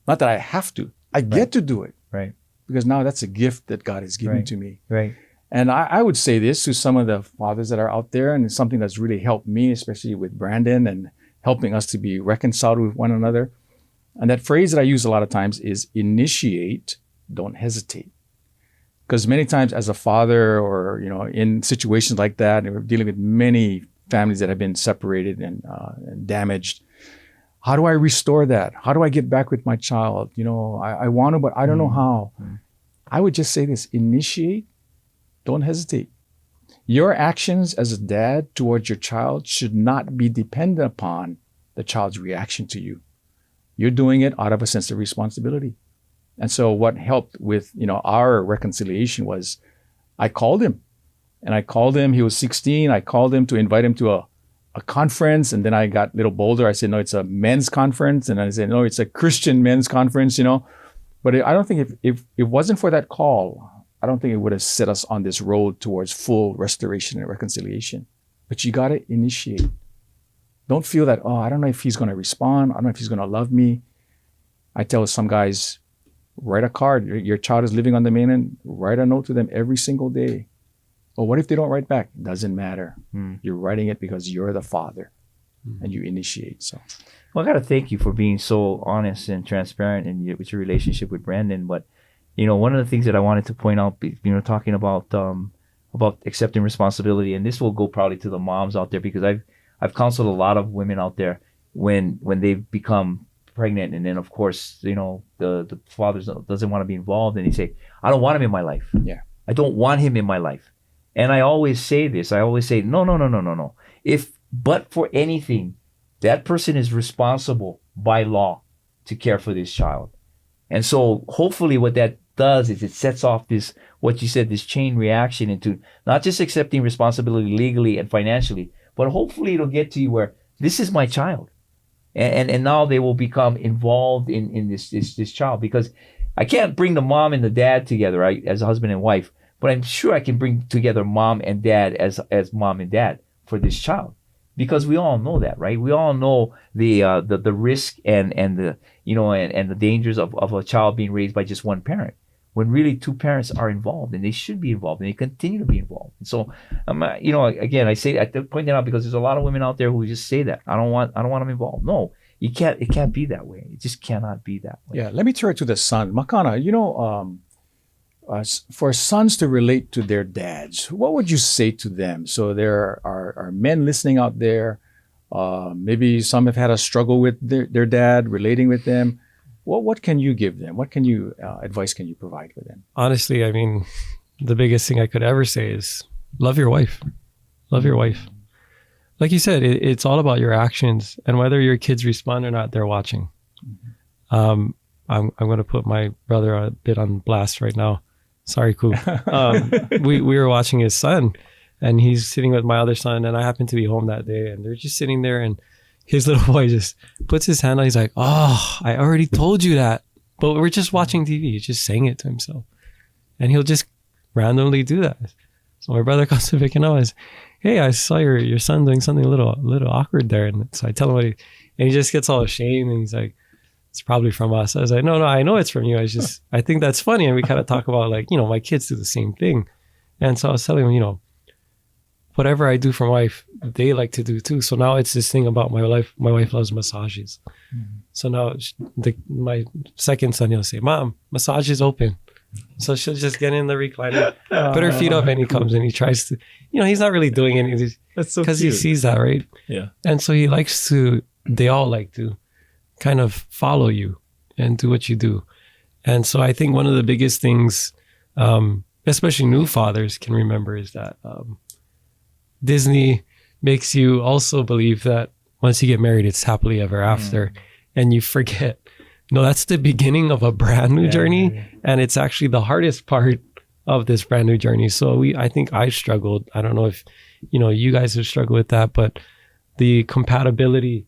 A: Not that I have to. I get to do it.
B: Right.
A: Because now that's a gift that God has given to me.
B: Right.
A: And I would say this to some of the fathers that are out there, and it's something that's really helped me, especially with Brandon, and helping us to be reconciled with one another. And that phrase that I use a lot of times is initiate, don't hesitate. Because many times as a father, or, in situations like that, and we're dealing with many families that have been separated and damaged. How do I restore that? How do I get back with my child? I want to, but I don't know how. I would just say this: initiate, don't hesitate. Your actions as a dad towards your child should not be dependent upon the child's reaction to you. You're doing it out of a sense of responsibility. And so what helped with, our reconciliation was I called him. He was 16. I called him to invite him to a conference. And then I got a little bolder. I said, no, it's a men's conference. And I said, no, it's a Christian men's conference, But I don't think if it wasn't for that call, I don't think it would have set us on this road towards full restoration and reconciliation. But you got to initiate. Don't feel that, I don't know if he's going to respond. I don't know if he's going to love me. I tell some guys, write a card. Your child is living on the mainland. Write a note to them every single day. Or what if they don't write back? Doesn't matter. You're writing it because you're the father, and you initiate. So,
B: well, I got to thank you for being so honest and transparent with your relationship with Brandon. But one of the things that I wanted to point out, talking about accepting responsibility, and this will go probably to the moms out there, because I've counseled a lot of women out there when they've become pregnant, and then of course the father doesn't want to be involved, and they say, I don't want him in my life.
A: Yeah,
B: I don't want him in my life. And I always say this. I always say, no. But for anything, that person is responsible by law to care for this child. And so hopefully what that does is it sets off this, what you said, this chain reaction into not just accepting responsibility legally and financially, but hopefully it'll get to you where this is my child. And now they will become involved in this child, because I can't bring the mom and the dad together, right, as a husband and wife, but I'm sure I can bring together mom and dad as mom and dad for this child. Because we all know that, right? We all know the risk and the and the dangers of a child being raised by just one parent. when really two parents are involved, and they should be involved, and they continue to be involved. And so, again, I point that out because there's a lot of women out there who just say that I don't want them involved. No, it can't be that way. It just cannot be that way.
A: Yeah, let me turn to the son. Makana, for sons to relate to their dads, what would you say to them? So there are men listening out there. Maybe some have had a struggle with their dad, relating with them. What can you give them? What advice can you provide for them?
C: Honestly, I mean, the biggest thing I could ever say is love your wife. Love your wife. Like you said, it's all about your actions, and whether your kids respond or not, they're watching. I'm going to put my brother a bit on blast right now. Sorry, Coop. We were watching his son, and he's sitting with my other son, and I happened to be home that day, and they're just sitting there, and his little boy just puts his hand on. He's like, "Oh, I already told you that." But we're just watching TV. He's just saying it to himself, and he'll just randomly do that. So my brother comes to pick him up and says, "Hey, I saw your son doing something a little awkward there." And so I tell him and he just gets all ashamed, and he's like, "It's probably from us." I was like, no, I know it's from you. I think that's funny. And we kind of talk about my kids do the same thing. And so I was telling him, whatever I do for my wife, they like to do too. So now it's this thing about my wife. My wife loves massages. Mm-hmm. So now my second son, he'll say, "Mom, massage is open." So she'll just get in the recliner, put her feet up, and he comes and he tries to, he's not really doing anything.
D: That's so
C: because he sees that, right?
D: Yeah. And
C: so they all like to kind of follow you and do what you do. And so I think one of the biggest things, especially new fathers can remember, is that Disney makes you also believe that once you get married, it's happily ever after. And you forget, that's the beginning of a brand new journey. And it's actually the hardest part of this brand new journey. So I think I struggled. I don't know if, you guys have struggled with that, but the compatibility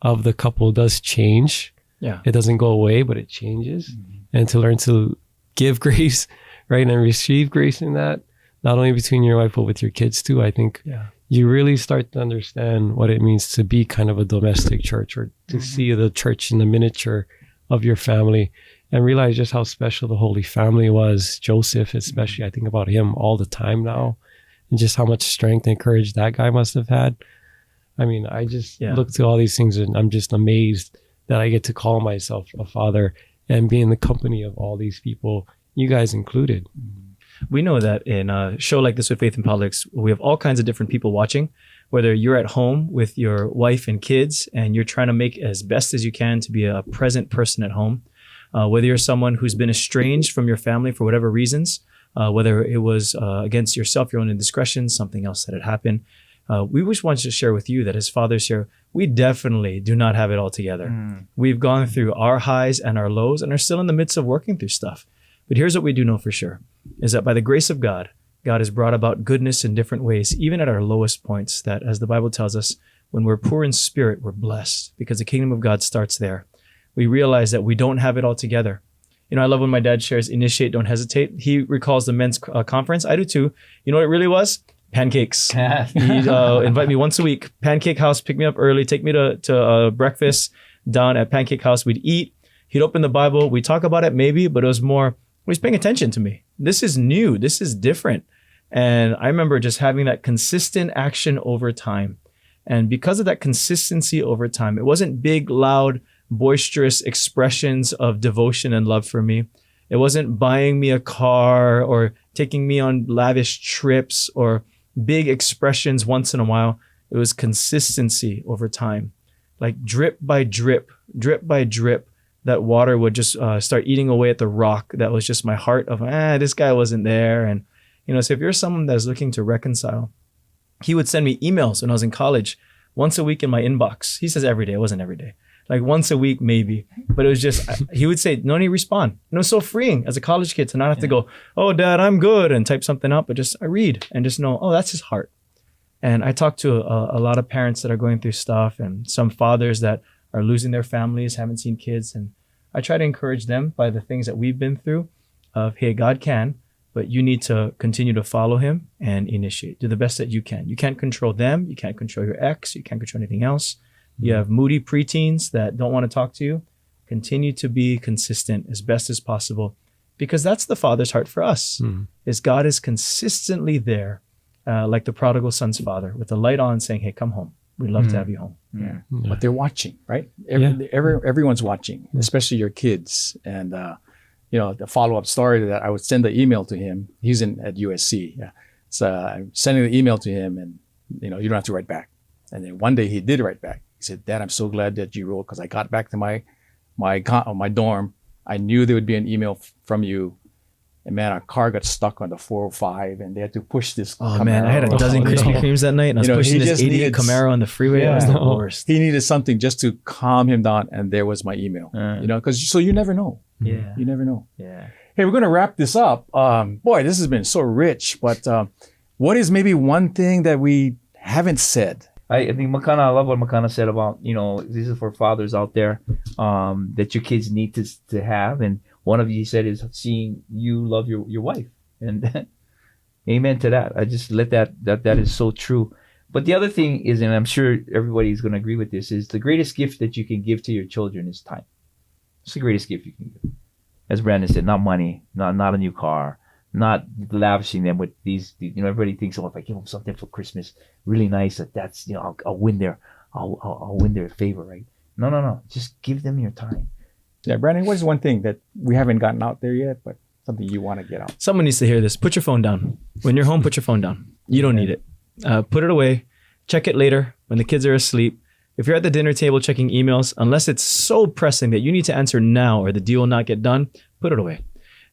C: of the couple does change. Yeah. It doesn't go away, but it changes. Mm-hmm. And to learn to give grace, right, and receive grace in that, not only between your wife, but with your kids too. I think you really start to understand what it means to be kind of a domestic church, or to see the church in the miniature of your family, and realize just how special the Holy Family was. Joseph, especially, I think about him all the time now, and just how much strength and courage that guy must have had. I mean, I just look to all these things, and I'm just amazed that I get to call myself a father and be in the company of all these people, you guys included.
D: We know that in a show like this with Faith in Politics, we have all kinds of different people watching, whether you're at home with your wife and kids and you're trying to make as best as you can to be a present person at home, whether you're someone who's been estranged from your family for whatever reasons, whether it was against yourself, your own indiscretions, something else that had happened. We just wanted to share with you that as fathers here, we definitely do not have it all together. We've gone through our highs and our lows and are still in the midst of working through stuff. But here's what we do know for sure, is that by the grace of God, God has brought about goodness in different ways, even at our lowest points, that as the Bible tells us, when we're poor in spirit, we're blessed because the kingdom of God starts there. We realize that we don't have it all together. I love when my dad shares, initiate, don't hesitate. He recalls the men's conference. I do too. You know what it really was? Pancakes. He'd invite me once a week. Pancake House, pick me up early, take me to breakfast down at Pancake House. We'd eat. He'd open the Bible. We'd talk about it maybe, but it was more, he's paying attention to me. This is new. This is different. And I remember just having that consistent action over time. And because of that consistency over time, it wasn't big, loud, boisterous expressions of devotion and love for me. It wasn't buying me a car or taking me on lavish trips or big expressions once in a while. It was consistency over time. Like drip by drip, that water would just start eating away at the rock. That was just my heart of, this guy wasn't there. And, so if you're someone that's looking to reconcile, he would send me emails when I was in college once a week in my inbox. He says every day. It wasn't every day. Like once a week, maybe. But it was just, he would say, no need to respond. And it was so freeing as a college kid to not have to go, "Oh, Dad, I'm good," and type something up, but just I read and just know, that's his heart. And I talk to a lot of parents that are going through stuff, and some fathers that are losing their families, haven't seen kids. And I try to encourage them by the things that we've been through of, hey, God can, but you need to continue to follow him and initiate. Do the best that you can. You can't control them. You can't control your ex. You can't control anything else. You have moody preteens that don't want to talk to you. Continue to be consistent as best as possible because that's the Father's heart for us, is God is consistently there, like the prodigal son's father, with the light on saying, hey, come home. We'd love to have you home.
A: Yeah. But they're watching, right? Everyone's watching, especially your kids. And, the follow-up story that I would send the email to him. He's at USC. Yeah. So I'm sending the email to him and, you don't have to write back. And then one day he did write back. He said, Dad, I'm so glad that you wrote, because I got back to my dorm. I knew there would be an email from you. And man, our car got stuck on the 405 and they had to push this.
D: Oh
A: Camaro.
D: man, I had a dozen Krispy Kremes that night and I was pushing this 88 Camaro on the freeway.
A: Yeah.
D: It was the worst.
A: He needed something just to calm him down. And there was my email, because so you never know.
D: Yeah.
A: You never know.
B: Yeah.
A: Hey, we're going to wrap this up. Boy, this has been so rich, but what is maybe one thing that we haven't said?
B: I think I love what Makana said about, this is for fathers out there, that your kids need to have. And one of you said is seeing you love your wife. And amen to that. I just let that is so true. But the other thing is, and I'm sure everybody's going to agree with this, is the greatest gift that you can give to your children is time. It's the greatest gift you can give. As Brandon said, not money, not a new car, not lavishing them with these, everybody thinks, if I give them something for Christmas, really nice, that's, I'll win I'll win their favor, right? No. Just give them your time.
A: Yeah, Brandon, what is one thing that we haven't gotten out there yet, but something you want to get out?
D: Someone needs to hear this. Put your phone down. When you're home, put your phone down. You don't need it. Put it away. Check it later when the kids are asleep. If you're at the dinner table checking emails, unless it's so pressing that you need to answer now or the deal will not get done, put it away.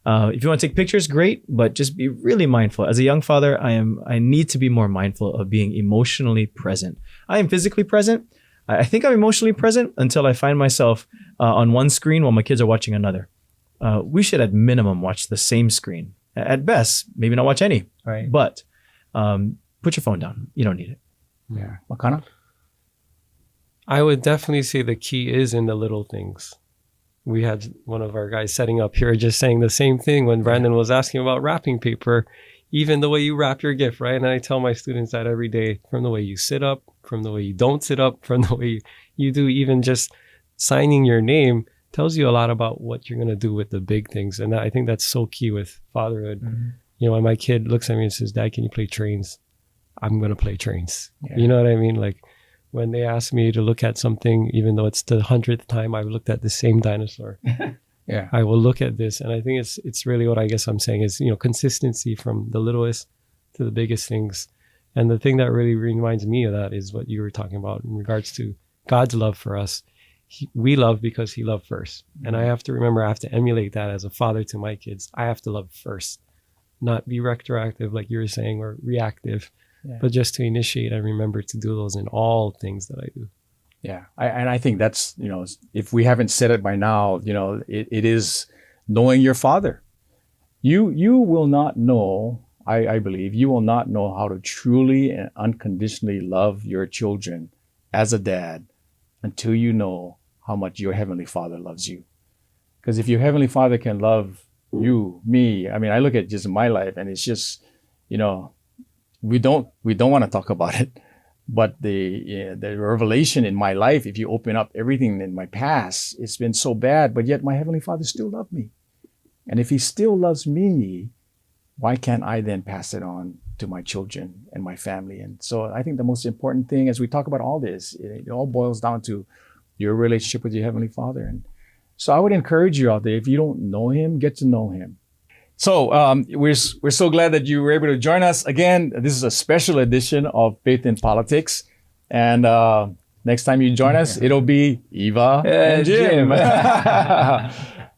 D: If you want to take pictures, great, but just be really mindful. As a young father, I need to be more mindful of being emotionally present. I am physically present. I think I'm emotionally present until I find myself on one screen while my kids are watching another. We should at minimum watch the same screen. At best, maybe not watch any.
B: Right.
D: But put your phone down. You don't need it.
A: Yeah. Makana?
C: I would definitely say the key is in the little things. We had one of our guys setting up here just saying the same thing when Brandon was asking about wrapping paper, even the way you wrap your gift, right? And I tell my students that every day, from the way you sit up, from the way you don't sit up, from the way you do, even just signing your name tells you a lot about what you're going to do with the big things. And I think that's so key with fatherhood. Mm-hmm. When my kid looks at me and says, Dad, can you play trains? I'm going to play trains. Yeah. You know what I mean? Like, when they ask me to look at something, even though it's the 100th time I've looked at the same dinosaur,
A: yeah,
C: I will look at this. And I think it's really what I guess I'm saying is, consistency from the littlest to the biggest things. And the thing that really reminds me of that is what you were talking about in regards to God's love for us. We love because he loved first. And I have to remember, I have to emulate that as a father to my kids. I have to love first, not be retroactive, like you were saying, or reactive. Yeah. But just to initiate and remember to do those in all things that I do.
A: Yeah. I think that's, if we haven't said it by now, it is knowing your father. You will not know, I believe, you will not know how to truly and unconditionally love your children as a dad until you know how much your Heavenly Father loves you. Because if your Heavenly Father can love you, me, I look at just my life and it's just, we don't want to talk about it, but the revelation in my life, if you open up everything in my past, it's been so bad, but yet my Heavenly Father still loved me. And if he still loves me, why can't I then pass it on to my children and my family? And so I think the most important thing as we talk about all this, it all boils down to your relationship with your Heavenly Father. And so I would encourage you out there, if you don't know him, get to know him. So we're so glad that you were able to join us. Again, this is a special edition of Faith in Politics. And next time you join us, it'll be Eva and Jim.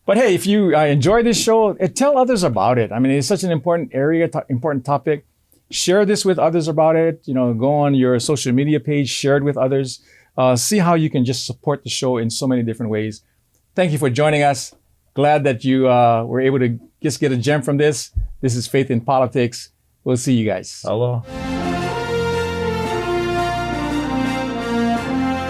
A: But hey, if you enjoy this show, tell others about it. It's such an important area, important topic. Share this with others about it. Go on your social media page, share it with others. See how you can just support the show in so many different ways. Thank you for joining us. Glad that you were able to just get a gem from this. This is Faith in Politics. We'll see you guys.
B: Hello.